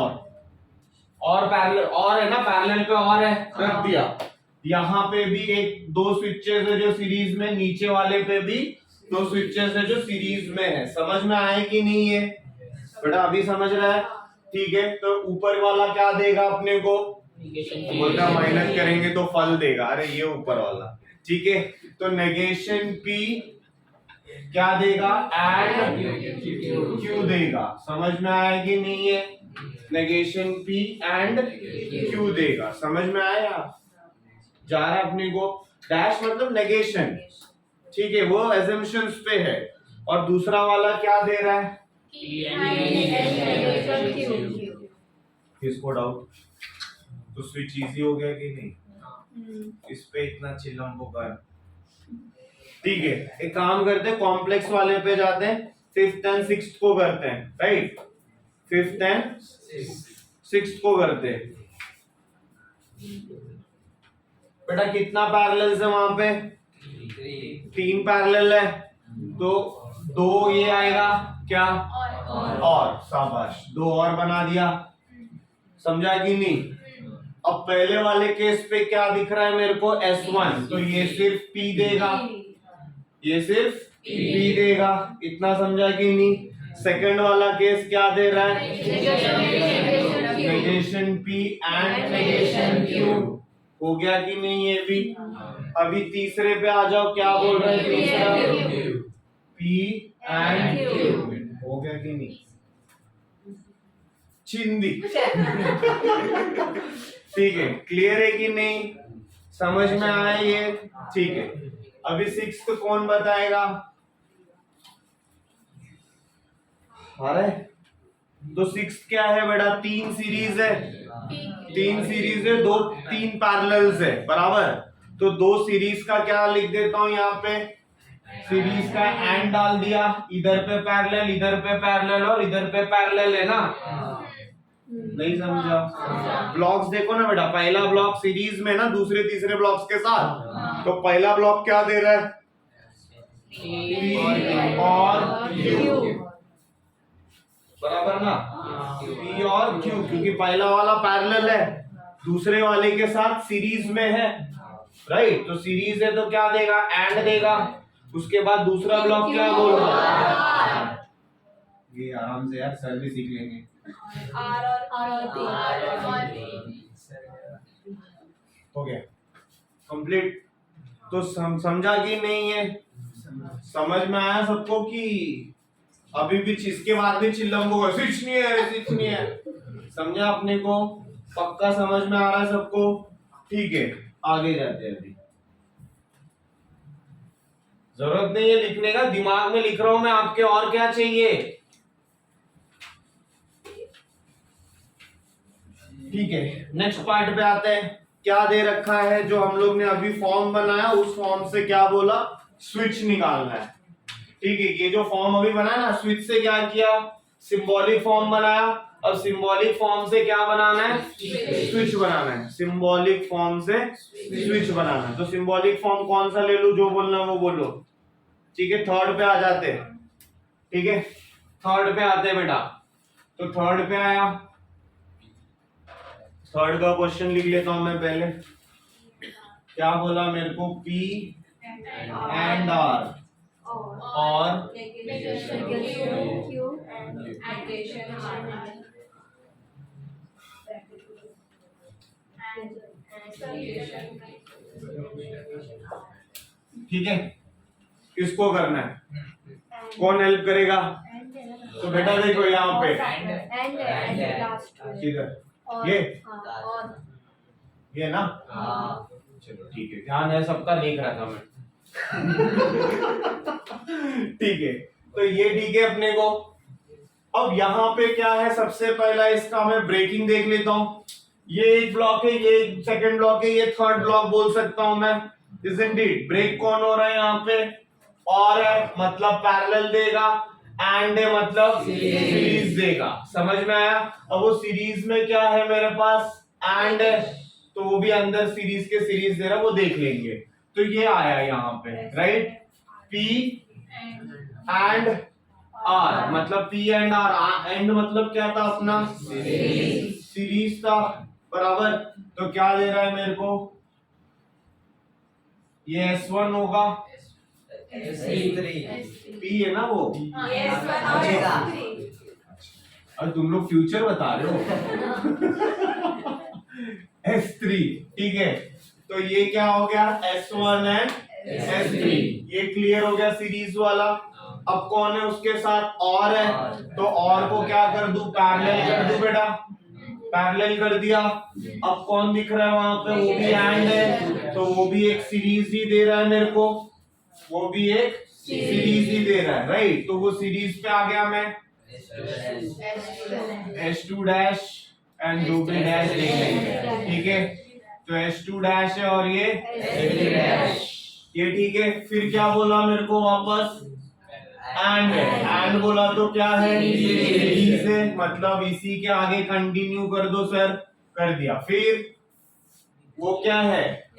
और पैरेलल, और है ना, पैरेलल पे और है, रख दिया। यहाँ पे भी एक दो स्विचेस है जो सीरीज में, नीचे वाले पे भी दो स्विचेस है जो सीरीज में है। समझ में आए कि नहीं है बेटा, अभी समझ रहा है, ठीक है। तो ऊपर वाला क्या देगा अपने को, बोलता माइनस करेंगे तो फल देगा, अरे ये ऊपर वाला, ठीक है। तो नेगेशन P क्या देगा, एंड Q देगा। समझ में आएगी नहीं है, नेगेशन P एंड Q देगा। समझ में आया, जा रहा है अपने को, डैश मतलब नेगेशन, ठीक है, वो assumptions पे है। और दूसरा वाला क्या दे रहा है, किसको डाउट, तो स्विच इजी हो गया कि नहीं, इस पे इतना चिल्लम पुकार, ठीक है। एक काम करते हैं, कॉम्प्लेक्स वाले पे जाते हैं, फिफ्थ एंड सिक्स्थ को करते हैं, राइट, फिफ्थ एंड सिक्स्थ को करते हैं। बेटा कितना पैरेलल है वहां पे, 3 पैरेलल है, तो 2 ये आएगा क्या, और शाबाश, 2 और बना दिया, समझा कि नहीं। अब पहले वाले केस पे क्या दिख रहा है मेरे को, S1, तो ये सिर्फ P देगा, ये सिर्फ P देगा, इतना समझा कि नहीं। सेकंड वाला केस क्या दे रहा है, negation P and negation Q, हो गया कि नहीं ये भी। अभी तीसरे पे आ जाओ, क्या बोल रहे हैं तीसरा, P एंड Q, हो गया कि नहीं, चिंदी। ठीक है, क्लियर है कि नहीं, समझ में आया ये, ठीक है। अभी सिक्स्थ कौन बताएगा, अरे तो सिक्स्थ क्या है बेटा, 3 सीरीज है, 3 सीरीज है, 3 पैरेलल्स है, बराबर। तो 2 सीरीज का क्या लिख देता हूं यहाँ पे, सीरीज का एंड डाल दिया, इधर पे पैरेलल, इधर पे पैरेलल और इधर पे पैरेलल है ना, नहीं समझा। ब्लॉक्स देखो ना बेटा, पहला ब्लॉक सीरीज में ना दूसरे तीसरे ब्लॉक्स के साथ, तो पहला ब्लॉक क्या दे रहा है, P और Q, बराबर ना, P और Q, क्योंकि पहला वाला पैरेलल है, दूसरे वाले के साथ सीरीज में है, राइट। तो सीरीज है तो क्या देगा, एंड देगा। उसके बाद दूसरा ब्लॉक क्या बोल रहा है, ये आराम से यार सर भी सीख लेंगे, हो गया कंप्लीट। तो समझा कि नहीं है, समझ में आया सबको कि अभी भी इसके बाद भी चिल्लम को स्विच नहीं है, स्विच नहीं है, समझा अपने को? पक्का समझ में आ रहा है सबको? ठीक है, आगे जाते हैं। अभी जरूरत नहीं है लिखने का, दिमाग में लिख रहा हूं मैं आपके। और क्या चाहिए? ठीक है, नेक्स्ट पार्ट पे आते हैं। क्या दे रखा है? जो हम लोग ने अभी फॉर्म बनाया उस फॉर्म से क्या बोला? स्विच निकालना है। ठीक है, ये जो फॉर्म अभी बनाया ना, स्विच से क्या किया? सिंबॉलिक फॉर्म बनाया। अब सिंबॉलिक फॉर्म से क्या बनाना है? स्विच बनाना है। सिंबॉलिक फॉर्म से स्विच बनाना है। तो सिंबॉलिक फॉर्म कौन सा ले लूं? जो बोलना वो बोलो। ठीक है, थर्ड पे आ जाते हैं। ठीक है, थर्ड पे आते हैं बेटा। तो थर्ड पे आया, थर्ड का क्वेश्चन लिख लेता हूं मैं पहले। क्या बोला मेरे को? P एंड R और ठीक है, किसको करना है? कौन हेल्प करेगा? तो बेटा देखो यहाँ पे किधर ये ना? चलो ठीक है, ध्यान है सबका, देख रहा था मैं। ठीक है, तो ये ठीक है अपने को। अब यहाँ पे क्या है? सबसे पहला इसका मैं ब्रेकिंग देख लेता हूँ। ये एक ब्लॉक है, ये सेकंड ब्लॉक है, ये थर्ड ब्लॉक बोल सकता हूं मैं। Isn't it? ब्रेक कौन हो रहा है यहाँ पे? और है मतलब पैरेलल देगा, एंड है मतलब सीरीज देगा। समझ में आया? अब वो सीरीज में क्या है मेरे पास? एंड है, तो वो भी अंदर सीरीज के सीरीज दे रहा है, वो देख लेंगे। तो ये आया यहाँ पे, राइट? P एंड R मतलब P एंड R। एंड मतलब क्या था अपना? सीरीज था, बराबर। तो क्या दे रहा है मेरे को? ये S1 होगा, P है ना वो? और तुम लोग फ्यूचर बता रहे हो। S3, ठीक है। तो ये क्या हो गया? S1 and S3। ये क्लियर हो गया सीरीज वाला। अब कौन है उसके साथ? और है, तो और को क्या कर दूं? पैरेलल कर दूं बेटा। पैरेलल कर दिया। अब कौन दिख रहा है वहां पे? वो भी एंड है, तो वो भी एक सीरीज ही दे रहा है मेरे को। वो भी एक सीरीज ही दे रहा है, राइट? तो वो सीरीज पे आ गया मैं। S2 डैश एंड जो भी डैश देख लेंगे, ठीक है? तो S2 डैश है और ये डैश, ये ठीक है। फिर क्या बोला मेरे को वापस? एंड है। एंड बोला तो क्या है? सीरीज है, मतलब इसी के आगे कंटिन्यू कर दो सर। कर दिया। फिर वो क्या है?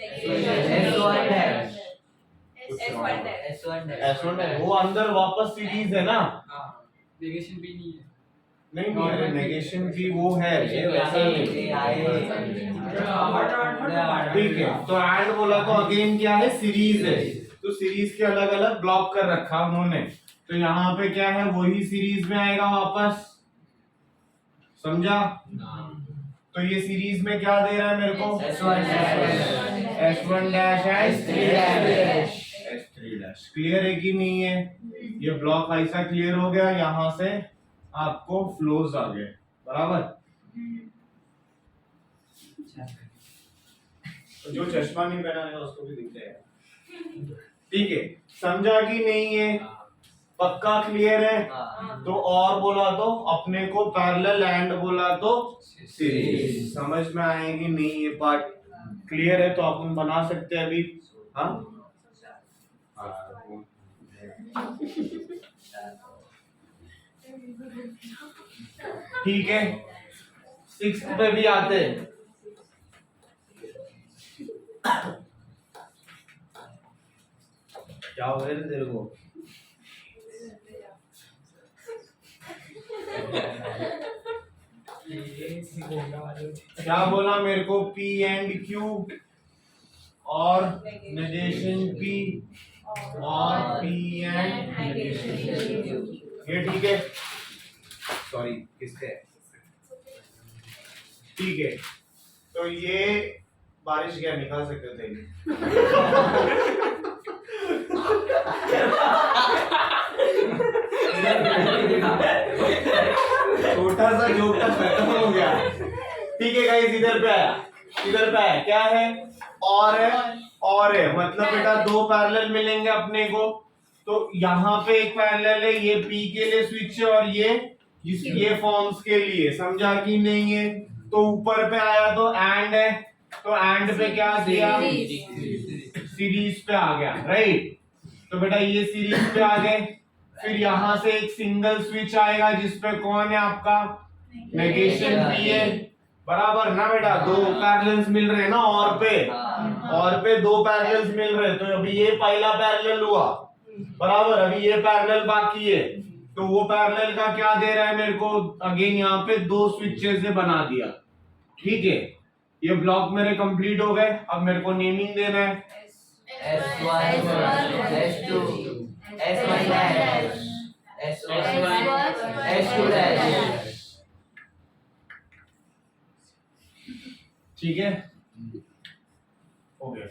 S1 है, वो अंदर वापस सीरीज है ना? नेगेशन भी नहीं है। नहीं अरे नेगेशन भी वो है, ये वैसा नहीं। ठीक है, तो एंड बोला तो अगेन क्या है? सीरीज है। तो सीरीज के अलग अलग ब्लॉक कर रखा उन्होंने। तो यहाँ पे क्या है? वही सीरीज में आएगा वापस। समझा? तो ये सीरीज में क्या दे रहा है मेरे को? S1 dash S3 dash. Clear है कि नहीं है? ये ब्लॉक ऐसा क्लियर हो गया, यहाँ से आपको फ्लोज आ गए, बराबर। तो जो चश्मा नहीं पहना है उसको भी दिख जाएगा। ठीक है, समझा कि नहीं है? पक्का क्लियर है? तो और बोला तो अपने को पैरेलल, एंड बोला तो सीरीज। समझ में आएगी नहीं? ये पार्ट क्लियर है? तो अपन बना सकते हैं अभी। हाँ, ठीक है। 6 पे भी आते हैं। क्या हो गया तेरे को? क्या बोला मेरे को? P एंड Q और नेगेशन P और P एंड नेगेशन Q। ये ठीक है? सॉरी, किसके? ठीक है, तो ये बारिश क्या निकाल सकते थे? छोटा सा जोक खत्म हो गया। गाइस इधर पे आया क्या है और है मतलब बेटा दो पैरेलल मिलेंगे अपने को। तो यहाँ पे एक पैरेलल है, ये P के लिए स्विच है और ये फॉर्म्स के लिए, समझा कि नहीं है। तो ऊपर पे आया तो एंड है, तो एंड पे क्या दिया, सीरीज पे आ गया, राइट। तो बेटा ये सीरीज पे आ गए। फिर यहाँ से एक सिंगल स्विच आएगा जिसपे कौन है आपका नेगेशन P है, बराबर ना बेटा। दो पैरेलल्स मिल रहे हैं ना और पे दो पैरेलल्स मिल रहे हैं। तो अभी ये पहला पैरेलल हुआ, बराबर। अभी ये पैरेलल बाकी है, तो वो पैरेलल का क्या दे रहा है मेरे को, अगेन यहाँ पे दो स्विचेस से बना दिया, ठीक है। ये ब्लॉक मेरे कंप्लीट हो गए। अब मेरे को नेमिंग देना है, S1, S2, S1, S2, ठीक है, हो गया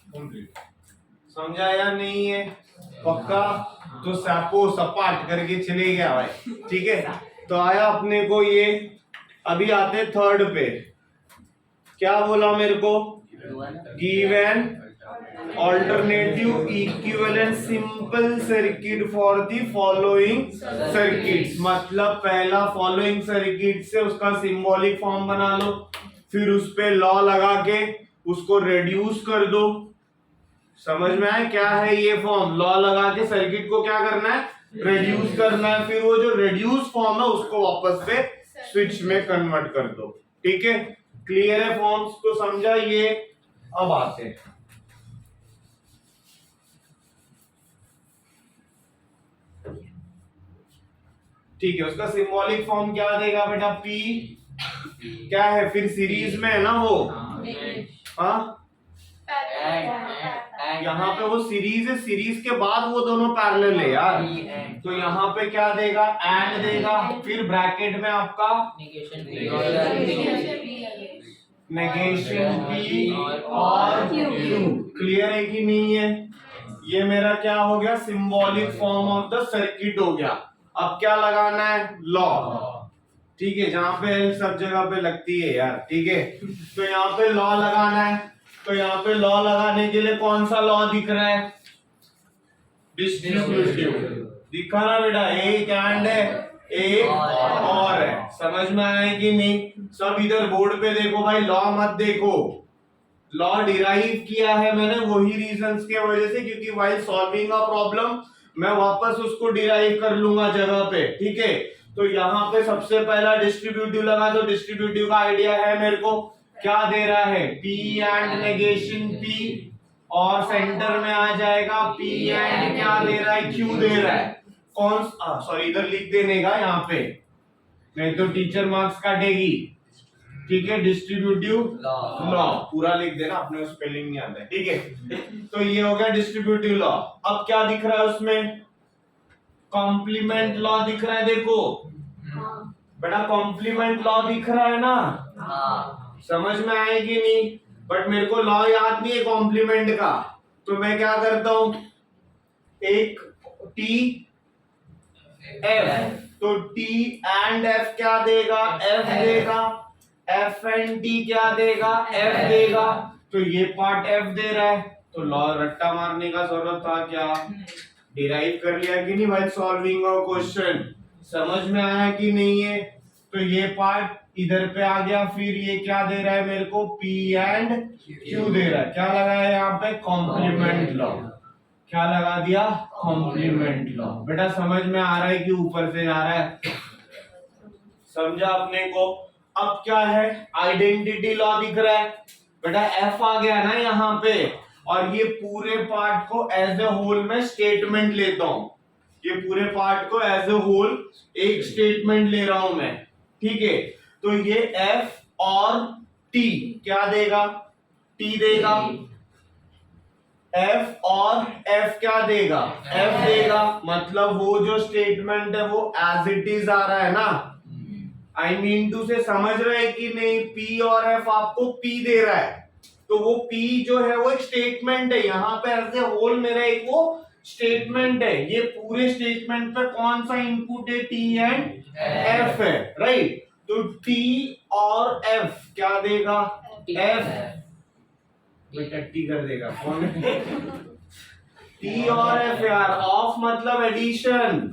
कंप्लीट। समझा या नहीं है, पक्का। तो सपाट करके चले गया भाई, ठीक है। तो आया अपने को ये। अभी आते थर्ड पे, क्या बोला मेरे को, give an alternative equivalent simple circuit for the following circuits। मतलब पहला फॉलोइंग सर्किट से उसका सिंबॉलिक फॉर्म बना लो, फिर उस पे लॉ लगा के उसको रेड्यूस कर दो। समझ में आया क्या है ये फॉर्म, लॉ लगा के सर्किट को क्या करना है, रेड्यूस करना है। फिर वो जो रेड्यूस फॉर्म है उसको वापस से स्विच में कन्वर्ट कर दो, ठीक है। क्लियर है फॉर्म्स, तो समझा ये। अब आते हैं ठीक है, उसका सिंबॉलिक फॉर्म क्या देगा बेटा, P क्या है, फिर सीरीज में है ना वो, हाँ यहाँ पे वो सीरीज है, सीरीज के बाद वो दोनों पैरेलल है यार। तो यहाँ पे क्या देगा, एंड देगा, फिर ब्रैकेट में आपका नेगेशन P और Q। क्लियर है कि नहीं है। ये मेरा क्या हो गया, symbolic form of the circuit हो गया। अब क्या लगाना है, लॉ, ठीक है, जहां पे सब जगह पे लगती है यार, ठीक है। तो यहाँ पे लॉ लगाना है। तो यहाँ पे लॉ लगाने के लिए कौन सा लॉ दिख रहा है, डिस्ट्रीब्यूटिव दिखा ना बेटा, एक एंड है एक और है। समझ में आया कि नहीं। सब इधर बोर्ड पे देखो भाई, लॉ मत देखो, लॉ डिराइव किया है मैंने वही रीजंस के वजह से, क्योंकि व्हाइल सॉल्विंग अ प्रॉब्लम मैं वापस उसको डिराइव कर लूंगा जगह पे, ठीक है। तो यहाँ पे सबसे पहला डिस्ट्रीब्यूटिव लगा, तो डिस्ट्रीब्यूटिव का आइडिया है मेरे को, क्या दे रहा है, P एंड नेगेशन P, और सेंटर में आ जाएगा P एंड क्या दे रहा है, Q दे रहा है। कौन सॉरी इधर लिख देने का यहाँ पे, नहीं तो टीचर मार्क्स काटेगी, ठीक है। डिस्ट्रीब्यूटिव लॉ पूरा लिख देना, अपने स्पेलिंग नहीं आता है, ठीक है। तो ये हो गया डिस्ट्रीब्यूटिव लॉ। अब क्या दिख रहा है उसमें, कॉम्प्लीमेंट लॉ दिख रहा है, देखो बेटा कॉम्प्लीमेंट लॉ दिख रहा है ना, समझ में आएगी नहीं। बट मेरे को लॉ याद नहीं है कॉम्प्लीमेंट का, तो मैं क्या करता हूं, एक T F, तो T एंड F क्या देगा, F देगा, F एंड T क्या देगा, F देगा। तो ये पार्ट F दे रहा है, तो लॉ रट्टा मारने का जरूरत था क्या, डिराइव कर लिया कि नहीं भाई सॉल्विंग अ क्वेश्चन। समझ में आया कि नहीं है। तो ये पार्ट इधर पे आ गया। फिर ये क्या दे रहा है मेरे को, P एंड Q दे रहा है। क्या लगाया यहाँ पे, कॉम्प्लीमेंट लॉ। क्या लगा दिया, कॉम्प्लीमेंट लॉ। बेटा समझ में आ रहा है कि ऊपर से जा रहा है, समझा अपने को। अब क्या है, आइडेंटिटी लॉ दिख रहा है बेटा, F आ गया ना यहाँ पे, और ये पूरे पार्ट को एज ए होल में स्टेटमेंट लेता हूं। ये पूरे पार्ट को एज ए होल एक स्टेटमेंट ले रहा हूं मैं, ठीक है। तो ये F और T क्या देगा, T देगा, F और F क्या देगा, F देगा। मतलब वो जो स्टेटमेंट है वो एज इट इज आ रहा है ना, आई मीन टू से समझ रहे हैं कि नहीं। P और F आपको P दे रहा है, तो वो P जो है वो एक स्टेटमेंट है, यहाँ पे एज ए होल मेरा एक वो स्टेटमेंट है। ये पूरे स्टेटमेंट पे कौन सा इनपुट है, T एंड F है, राइट। तो T और F क्या देगा? F बेटा T कर देगा कौन? T और F यार, ऑफ मतलब एडिशन।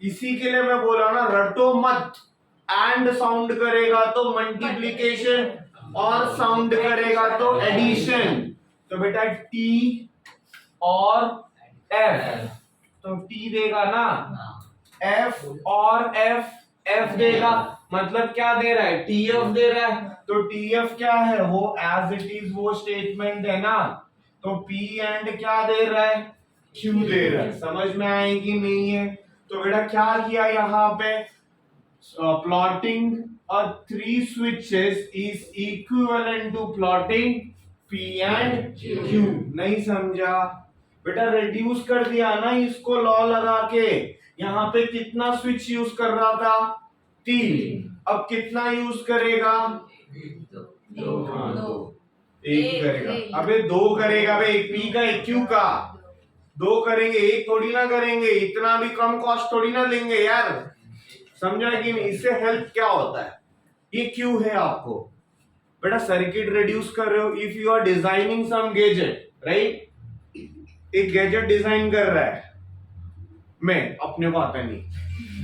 इसी के लिए मैं बोला ना रटो मत, एंड साउंड करेगा तो मल्टीप्लिकेशन और साउंड करेगा तो एडिशन। तो बेटा T और F, तो T देगा ना, F और F देगा, मतलब क्या दे रहा है? TF दे रहा है। तो TF क्या है? वो एज इट इज वो स्टेटमेंट है ना। तो P एंड क्या दे रहा है? Q दे रहा है। समझ में आए कि नहीं है? तो बेटा क्या किया यहाँ पे? Plotting three switches is equivalent to plotting P and Q। नहीं समझा? बेटा रिड्यूस कर दिया ना इसको लॉ लगा के। यहाँ पे कितना स्विच यूज कर रहा था? 3। अब कितना यूज करेगा? एक करेगा। अबे 2 करेगा बे, एक P का एक Q का। 2 करेंगे, एक थोड़ी ना करेंगे, इतना भी कम कॉस्ट थोड़ी ना लेंगे यार। समझा कि नहीं? इससे हेल्प क्या होता है? ये Q है आपको। बेटा सर्किट रिड्यूस कर रहे हो, if you are designing some gadget, right? एक गैजेट डिजाइन कर रहा है, मैं अपने को आता नहीं,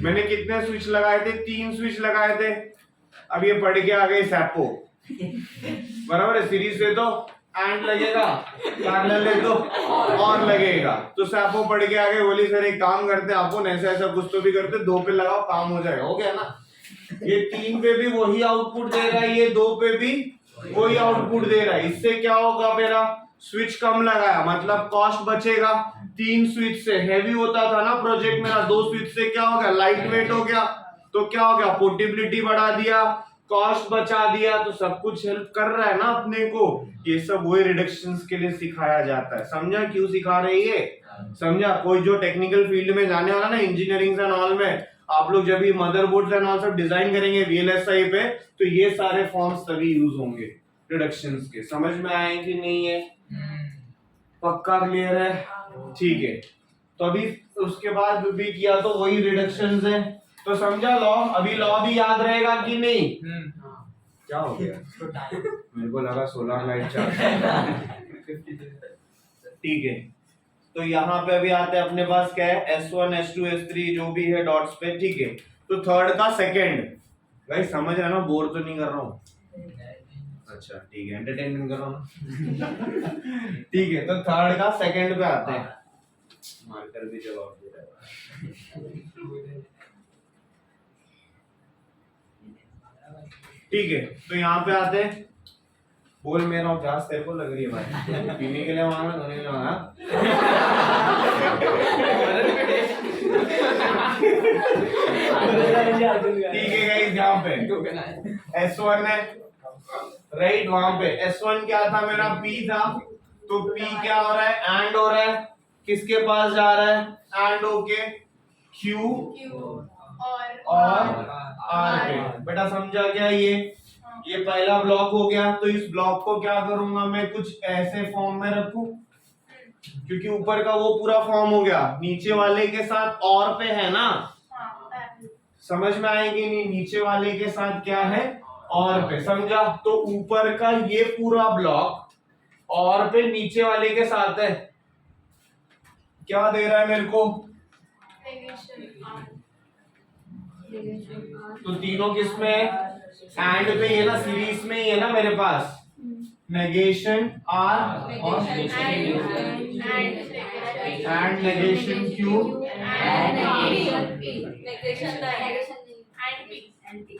मैंने कितने स्विच लगाए थे? 3 स्विच लगाए थे। अब ये पढ़ के आ गए सैपो, बराबर है? सीरीज से तो एंड लगेगा, पैरेलल ले तो और लगेगा। तो सैपो पढ़ के आ गए, बोली सर एक काम करते हैं, आपको ऐसा ऐसा कुछ तो भी करते, 2 पे लगाओ काम हो जाएगा। हो गया ना? ये 3 पे भी वही आउटपुट दे रहा है, ये 2 पे भी वही आउटपुट दे रहा है। इससे क्या होगा? मेरा स्विच कम लगाया मतलब कॉस्ट बचेगा। 3 स्विच से हैवी होता था ना प्रोजेक्ट मेरा, 2 स्विच से क्या हो गया? लाइट वेट हो गया। तो क्या हो गया? पोर्टेबिलिटी बढ़ा दिया, कॉस्ट बचा दिया। तो सब कुछ हेल्प कर रहा है ना अपने को। ये सब वही रिडक्शंस के लिए सिखाया जाता है। समझा क्यों सिखा रहे हैं ये? समझा? कोई जो टेक्निकल फील्ड में जाने वाला ना, इंजीनियरिंग एंड ऑल में, आप लोग जब भी मदरबोर्ड एंड ऑल सब डिजाइन करेंगे VLSI पे, तो ये सारे फॉर्म्स तभी यूज होंगे रिडक्शंस के। समझ में आए कि नहीं है? पक्का क्लियर है? ठीक है। तो अभी उसके बाद भी किया तो वही रिडक्शंस है। तो समझा लॉ? अभी लॉ भी याद रहेगा कि नहीं? क्या हो गया? मेरे को लगा सोलर लाइट चार्ज। ठीक है। तो यहाँ पे अभी आते हैं अपने पास क्या है? S1 S2 S3 जो भी है डॉट्स पे। ठीक है। तो थर्ड का सेकंड, भाई समझ रहे हो ना? बोर तो नहीं कर रहा हूँ? अच्छा ठीक है, एंटरटेनमेंट कर रहा हूँ। ठीक है। तो थर्ड का सेकंड पे आते हैं। मार्कर भी जवाब दे रहा है। ठीक है। तो यहाँ पे आते हैं। बोल मेरा प्यास तेरे को लग रही है भाई? पीने के लिए मांगा, धोने के लिए मांगा? ठीक है गाइस, यहाँ पे S1 है, राइट? वहां पे S1 क्या था? मेरा P था। तो P क्या हो रहा है? एंड हो रहा है। किसके पास जा रहा है? एंड होके Q और R पे। बेटा समझा क्या? ये पहला ब्लॉक हो गया। तो इस ब्लॉक को क्या करूंगा मैं? कुछ ऐसे फॉर्म में रखूं, क्योंकि ऊपर का वो पूरा फॉर्म हो गया, नीचे वाले के साथ और पे है ना। समझ में आएगी नहीं? नीचे वाले के साथ क्या है? और पे। समझा? तो ऊपर का ये पूरा ब्लॉक और पे नीचे वाले के साथ है। क्या दे रहा है मेरे को? तो तीनों किस में है? एंड पे ये ना, सीरीज में ही है ना मेरे पास। नेगेशन R और and negation Q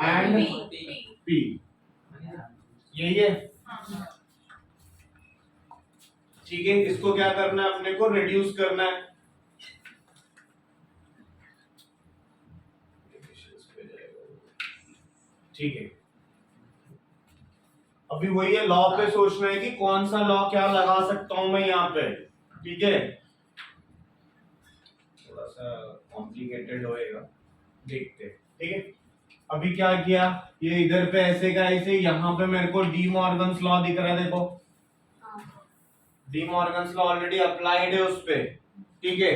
and P। यही है। ठीक है। इसको क्या करना है? अपने को रिड्यूस करना है। ठीक है। अभी वही है, लॉ पे सोचना है कि कौन सा लॉ क्या लगा सकता हूं मैं यहाँ पे। ठीक है। थोड़ा सा कॉम्प्लिकेटेड होएगा, देखते। ठीक है। अभी क्या किया? ये इधर पे ऐसे का ऐसे, यहाँ पे मेरे को डी मॉर्गन्स लॉ दिख रहा है। देखो D Morgan's law already applied है उस पे। ठीक है।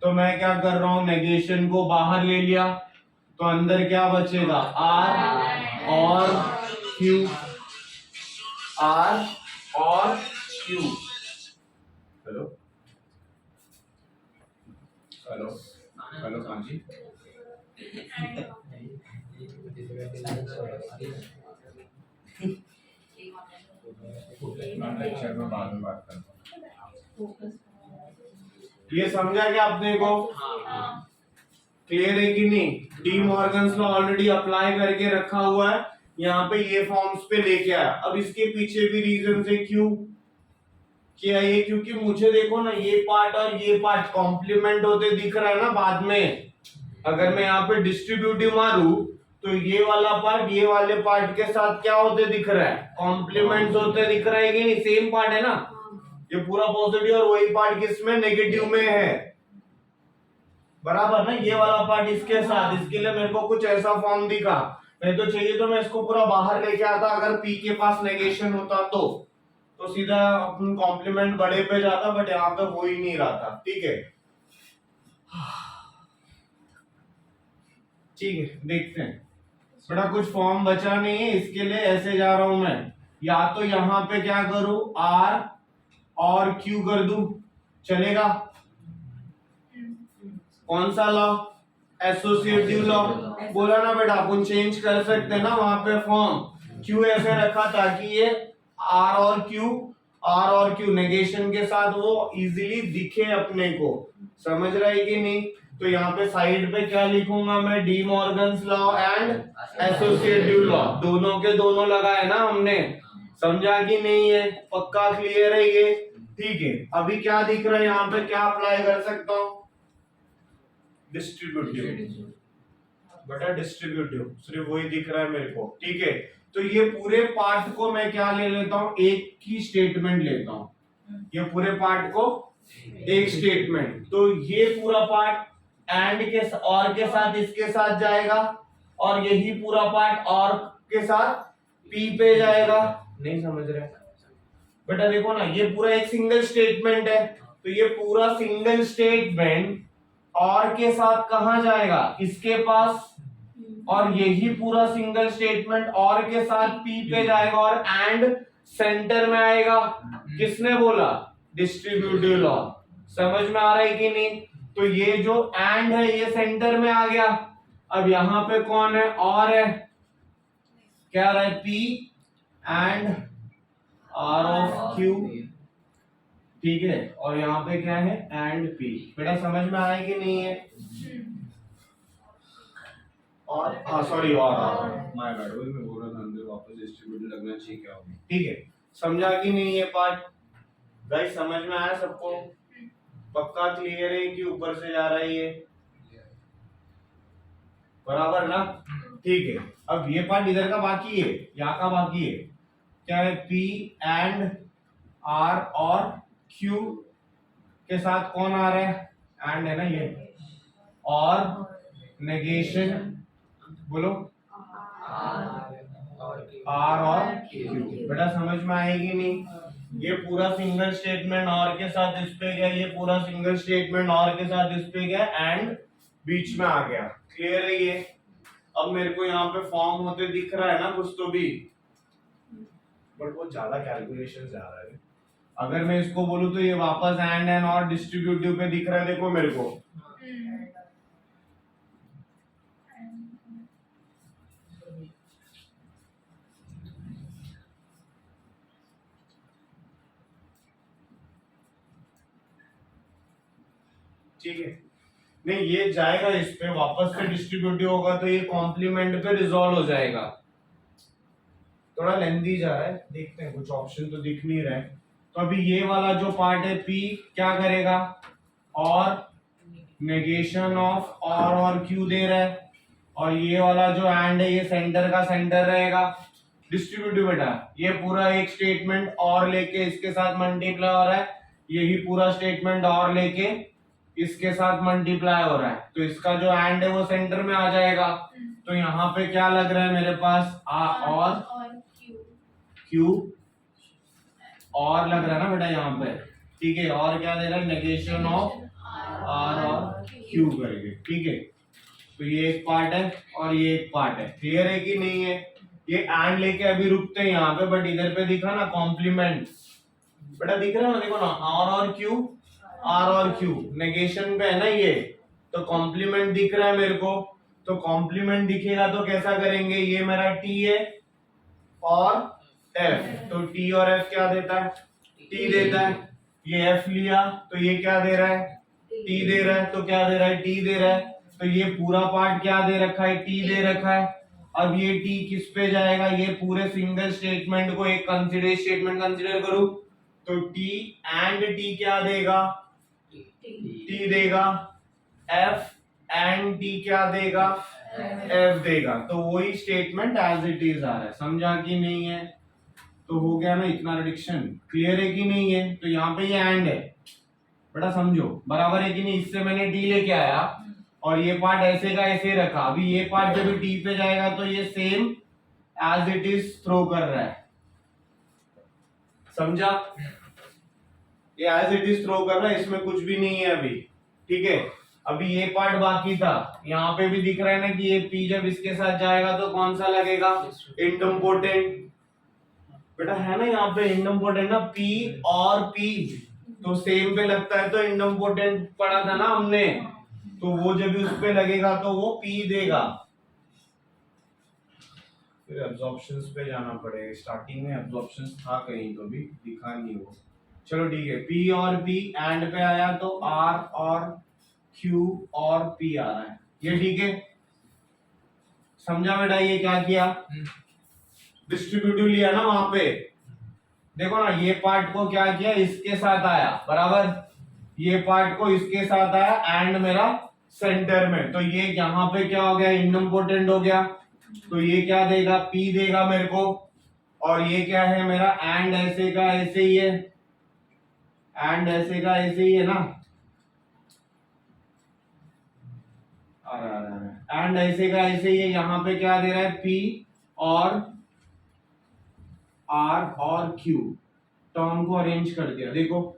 तो मैं क्या कर रहा हूँ? नेगेशन को बाहर ले लिया, तो अंदर क्या बचेगा, आर और क्यू, आर और Q. Hello hello hello Kanchi, lecture में बाद में बात करता हूँ। ये समझा क्या आपने को, क्लियर है कि नहीं? D Morgan's law already apply करके रखा हुआ है, यहाँ पे ये फॉर्म्स पे लेके आया। अब इसके पीछे भी रीजन है क्यों किया ये, क्योंकि मुझे देखो ना ये पार्ट और ये पार्ट कॉम्प्लीमेंट होते दिख रहा है ना बाद में। अगर मैं यहाँ पे डिस्ट्रीब्यूटिव मारू तो ये वाला पार्ट ये वाले पार्ट के साथ क्या होते दिख रहा है, कॉम्प्लीमेंट्स होते दिख रहा है कि नहीं? सेम पार्ट है ना, ये पूरा पॉजिटिव और वही पार्ट किसमें, नेगेटिव में है, बराबर ना? ये वाला पार्ट इसके साथ, इसके लिए मेरे को कुछ ऐसा फॉर्म दिखा, नहीं तो चाहिए तो मैं इसको पूरा बाहर लेके आता। अगर पी के पास नेगेशन होता तो सीधा अपन कॉम्प्लीमेंट बड़े पे जाता, बट यहाँ पे हो ही नहीं रहा था। ठीक है, ठीक है, देखते हैं। बड़ा कुछ फॉर्म बचा नहीं है, इसके लिए ऐसे जा रहा हूं मैं, या तो यहाँ पे क्या करूं, आर और क्यू कर दूं, चलेगा? कौन सा लॉ, एसोसिएटिव लॉ। बोला ना बेटा, अपन चेंज कर सकते हैं ना वहां पे फॉर्म। क्यू ऐसे रखा ताकि ये आर और क्यू नेगेशन के साथ वो इजीली दिखे अपने को, समझ रहा है कि नहीं? तो यहाँ पे साइड पे क्या लिखूंगा मैं, D Morgan's law and associative law, दोनों के दोनों लगाए ना हमने, समझा कि नहीं? है पक्का क्लियर है ये? ठीक है, अभी क्या दिख रहा है यहाँ पे, क्या अप्लाई कर सकता हूँ, डिस्ट्रीब्यूटिव, बटा डिस्ट्रीब्यूटिव, सिर्फ वही दिख रहा है मेरे को। ठीक है, तो ये पूरे पार्ट को मैं क्या ले लेता हूँ, एक ही स्टेटमेंट लेता हूँ, ये पूरे पार्ट को एक स्टेटमेंट। तो ये पूरा पार्ट एंड के और के साथ इसके साथ जाएगा, और यही पूरा पार्ट और के साथ पी पे जाएगा। नहीं समझ रहे बेटा? देखो ना, ये पूरा एक सिंगल स्टेटमेंट है, तो ये पूरा सिंगल स्टेटमेंट और के साथ कहां जाएगा, इसके पास, और यही पूरा सिंगल स्टेटमेंट और के साथ पी पे जाएगा, और एंड सेंटर में आएगा। किसने बोला, डिस्ट्रीब्यूटिव लॉ। समझ में आ रहा है कि नहीं? तो ये जो एंड है ये सेंटर में आ गया। अब यहाँ पे कौन है, और है, क्या रहा है, P and R of Q. ठीक है, और यहाँ पे क्या है, एंड पी। बेटा समझ में आया कि नहीं है? और सॉरी, और माय बैड, वही मैं बोल रहा था, अंदर वापस डिस्ट्रीब्यूटिव लगना चाहिए, क्या होगा? ठीक है, समझा कि नहीं ये पार्ट? गाइस समझ में आया सबको? पक्का क्लियर है कि ऊपर से जा रहा है ये, बराबर ना? ठीक है, अब ये पार्ट इधर का बाकी है, यहाँ का बाकी है, क्या है, पी एंड आर और क्यू के साथ कौन आ रहा है, एंड है ना ये, और नेगेशन, बोलो, आर और क्यू। बेटा समझ में आएगी नहीं? ये पूरा सिंगल स्टेटमेंट और के साथ इस पे गया, ये पूरा सिंगल स्टेटमेंट और के साथ इस पे गया, एंड बीच में आ गया। क्लियर है ये? अब मेरे को यहाँ पे फॉर्म होते दिख रहा है ना कुछ तो भी, बट वो ज्यादा कैलकुलेशन जा रहा है। अगर मैं इसको बोलूं तो ये वापस एंड और डिस्ट्रीब्यूटिव पे दिख रहा है, देखो मेरे को। ठीक है, नहीं ये जाएगा इस पे, वापस से डिस्ट्रीब्यूटिव होगा तो ये कॉम्प्लीमेंट पे रिजॉल्व हो जाएगा। थोड़ा लेंथी जा रहा है, देखते हैं, कुछ ऑप्शन तो दिख नहीं रहा है। तो अभी ये वाला जो पार्ट है पी क्या करेगा, और नेगेशन ऑफ और क्यू दे रहा है, और ये वाला जो एंड है ये सेंटर का सेंटर रहेगा। डिस्ट्रीब्यूटिव बेटा ये पूरा एक स्टेटमेंट और लेके इसके साथ मल्टीप्लाई हो रहा है, यही पूरा स्टेटमेंट और लेके इसके साथ मल्टीप्लाई हो रहा है, तो इसका जो एंड है वो सेंटर में आ जाएगा। तो यहाँ पे क्या लग रहा है मेरे पास, और क्यू और लग रहा है ना बेटा यहाँ पे। ठीक है, और क्या दे रहा है, नेगेशन ऑफ आर और क्यू करके। ठीक है, तो ये एक पार्ट है और ये एक पार्ट है। क्लियर है कि नहीं है? ये एंड लेके अभी रुकते हैं यहाँ पे, बट इधर पे दिखा ना कॉम्प्लीमेंट, बेटा दिख रहा है ना, देखो ना आर और क्यू, आर और क्यू नेगेशन पे है ना ये, तो कॉम्प्लीमेंट दिख रहा है मेरे को। तो कॉम्प्लीमेंट दिखेगा तो कैसा करेंगे, ये मेरा टी है और एफ, तो टी और एफ क्या देता है, टी देता है। ये एफ लिया तो ये क्या दे रहा है, टी दे रहा है, तो क्या दे रहा है, टी दे रहा है। तो ये पूरा पार्ट क्या दे रखा है, टी दे रखा है। अब ये टी किस पे जाएगा, ये पूरे सिंगल स्टेटमेंट को एक कंसीडर स्टेटमेंट कंसीडर करूं तो टी एंड टी क्या देगा, टी देगा। एफ एंड टी क्या देगा, एफ देगा। तो वही स्टेटमेंट एज इट इज आ रहा है, समझा कि नहीं है? तो हो गया ना इतना रिडक्शन। क्लियर है कि नहीं है? तो यहाँ पे ये एंड है, बेटा समझो बराबर है कि नहीं। इससे मैंने टी लेके आया और ये पार्ट ऐसे का ऐसे रखा, अभी ये पार्ट जब टी पे जाएगा तो ये same as it is throw कर रहा है, समझा? ये एज इट इज थ्रो कर रहा है, इसमें कुछ भी नहीं है अभी, ठीक है। अभी ये पार्ट बाकी था, यहाँ पे भी दिख रहा है ना कि ये पी जब इसके साथ जाएगा तो कौन सा लगेगा, इंडम्पोर्टेंट, बेटा है ना यहाँ पे इंडम्पोर्टेंट ना, पी और पी तो सेम पे लगता है, तो इंडम्पोर्टेंट पढ़ा था ना हमने, तो वो जब भी उस पे लगेगा तो वो पी देगा। फिर एब्जॉर्प्शंस पे जाना पड़ेगा, स्टार्टिंग में एब्जॉर्प्शंस था कहीं तो भी दिखा नहीं वो। चलो ठीक है, पी और पी एंड पे आया तो आर और क्यू और पी आ रहा है, ये ठीक है। समझा बेटा ये क्या किया, डिस्ट्रीब्यूटिव लिया ना वहां पे, देखो ना ये पार्ट को क्या किया, इसके साथ आया बराबर, ये पार्ट को इसके साथ आया एंड मेरा सेंटर में, तो ये यहाँ पे क्या हो गया, इनइम्पोर्टेंट हो गया, तो ये क्या देगा, पी देगा मेरे को। और ये क्या है मेरा, एंड ऐसे का ऐसे ही है, एंड ऐसे का ऐसे ही है ना, एंड ऐसे का ऐसे ही है। यहाँ पे क्या दे रहा है, पी और आर और क्यू, टर्म को अरेंज कर दिया। देखो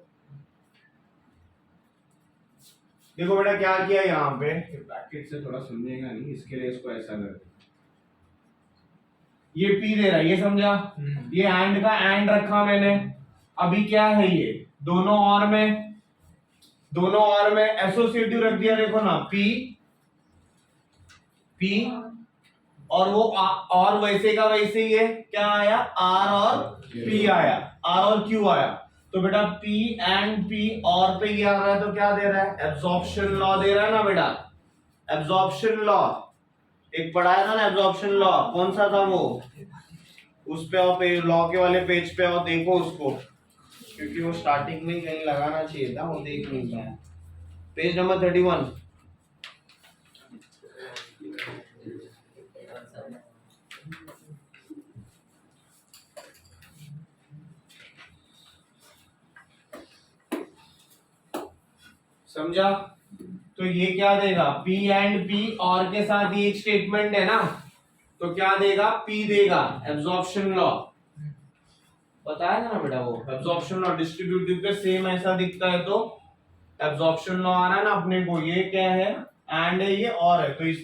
देखो बेटा क्या किया यहाँ पे, ब्रैकेट से थोड़ा सुनिएगा नहीं, इसके लिए इसको ऐसा कर दिया, ये पी दे रहा है, ये समझा, ये एंड का एंड रखा मैंने। अभी क्या है, ये दोनों और में एसोसिएटिव रख दिया, देखो ना पी पी और वो और वैसे का वैसे ही है, क्या आया, आर और पी आया, आर और क्यू आया। तो बेटा P एंड P और पे ये आ रहा है, तो क्या दे रहा है, एब्जॉर्प्शन लॉ दे रहा है ना बेटा, एब्जॉर्प्शन लॉ एक पढ़ाया था ना, एब्जॉर्प्शन लॉ कौन सा था वो, उस पे आओ, लॉ के वाले पेज पे आओ, देखो उसको, क्योंकि वो स्टार्टिंग में कहीं लगाना चाहिए था, वो देख नहीं पाया। Page number 31। समझा? तो ये क्या देगा, P एंड P और के साथ ये एक स्टेटमेंट है ना, तो क्या देगा, P देगा। एब्जॉर्प्शन लॉ बताया था ना बेटा, वो एब्जॉर्प्शन लॉ डिस्ट्रीब्यूटिव पे सेम ऐसा दिखता है, तो एब्जॉर्प्शन लॉ आ रहा है ना अपने को, ये क्या है, एंड है ये और है, तो इस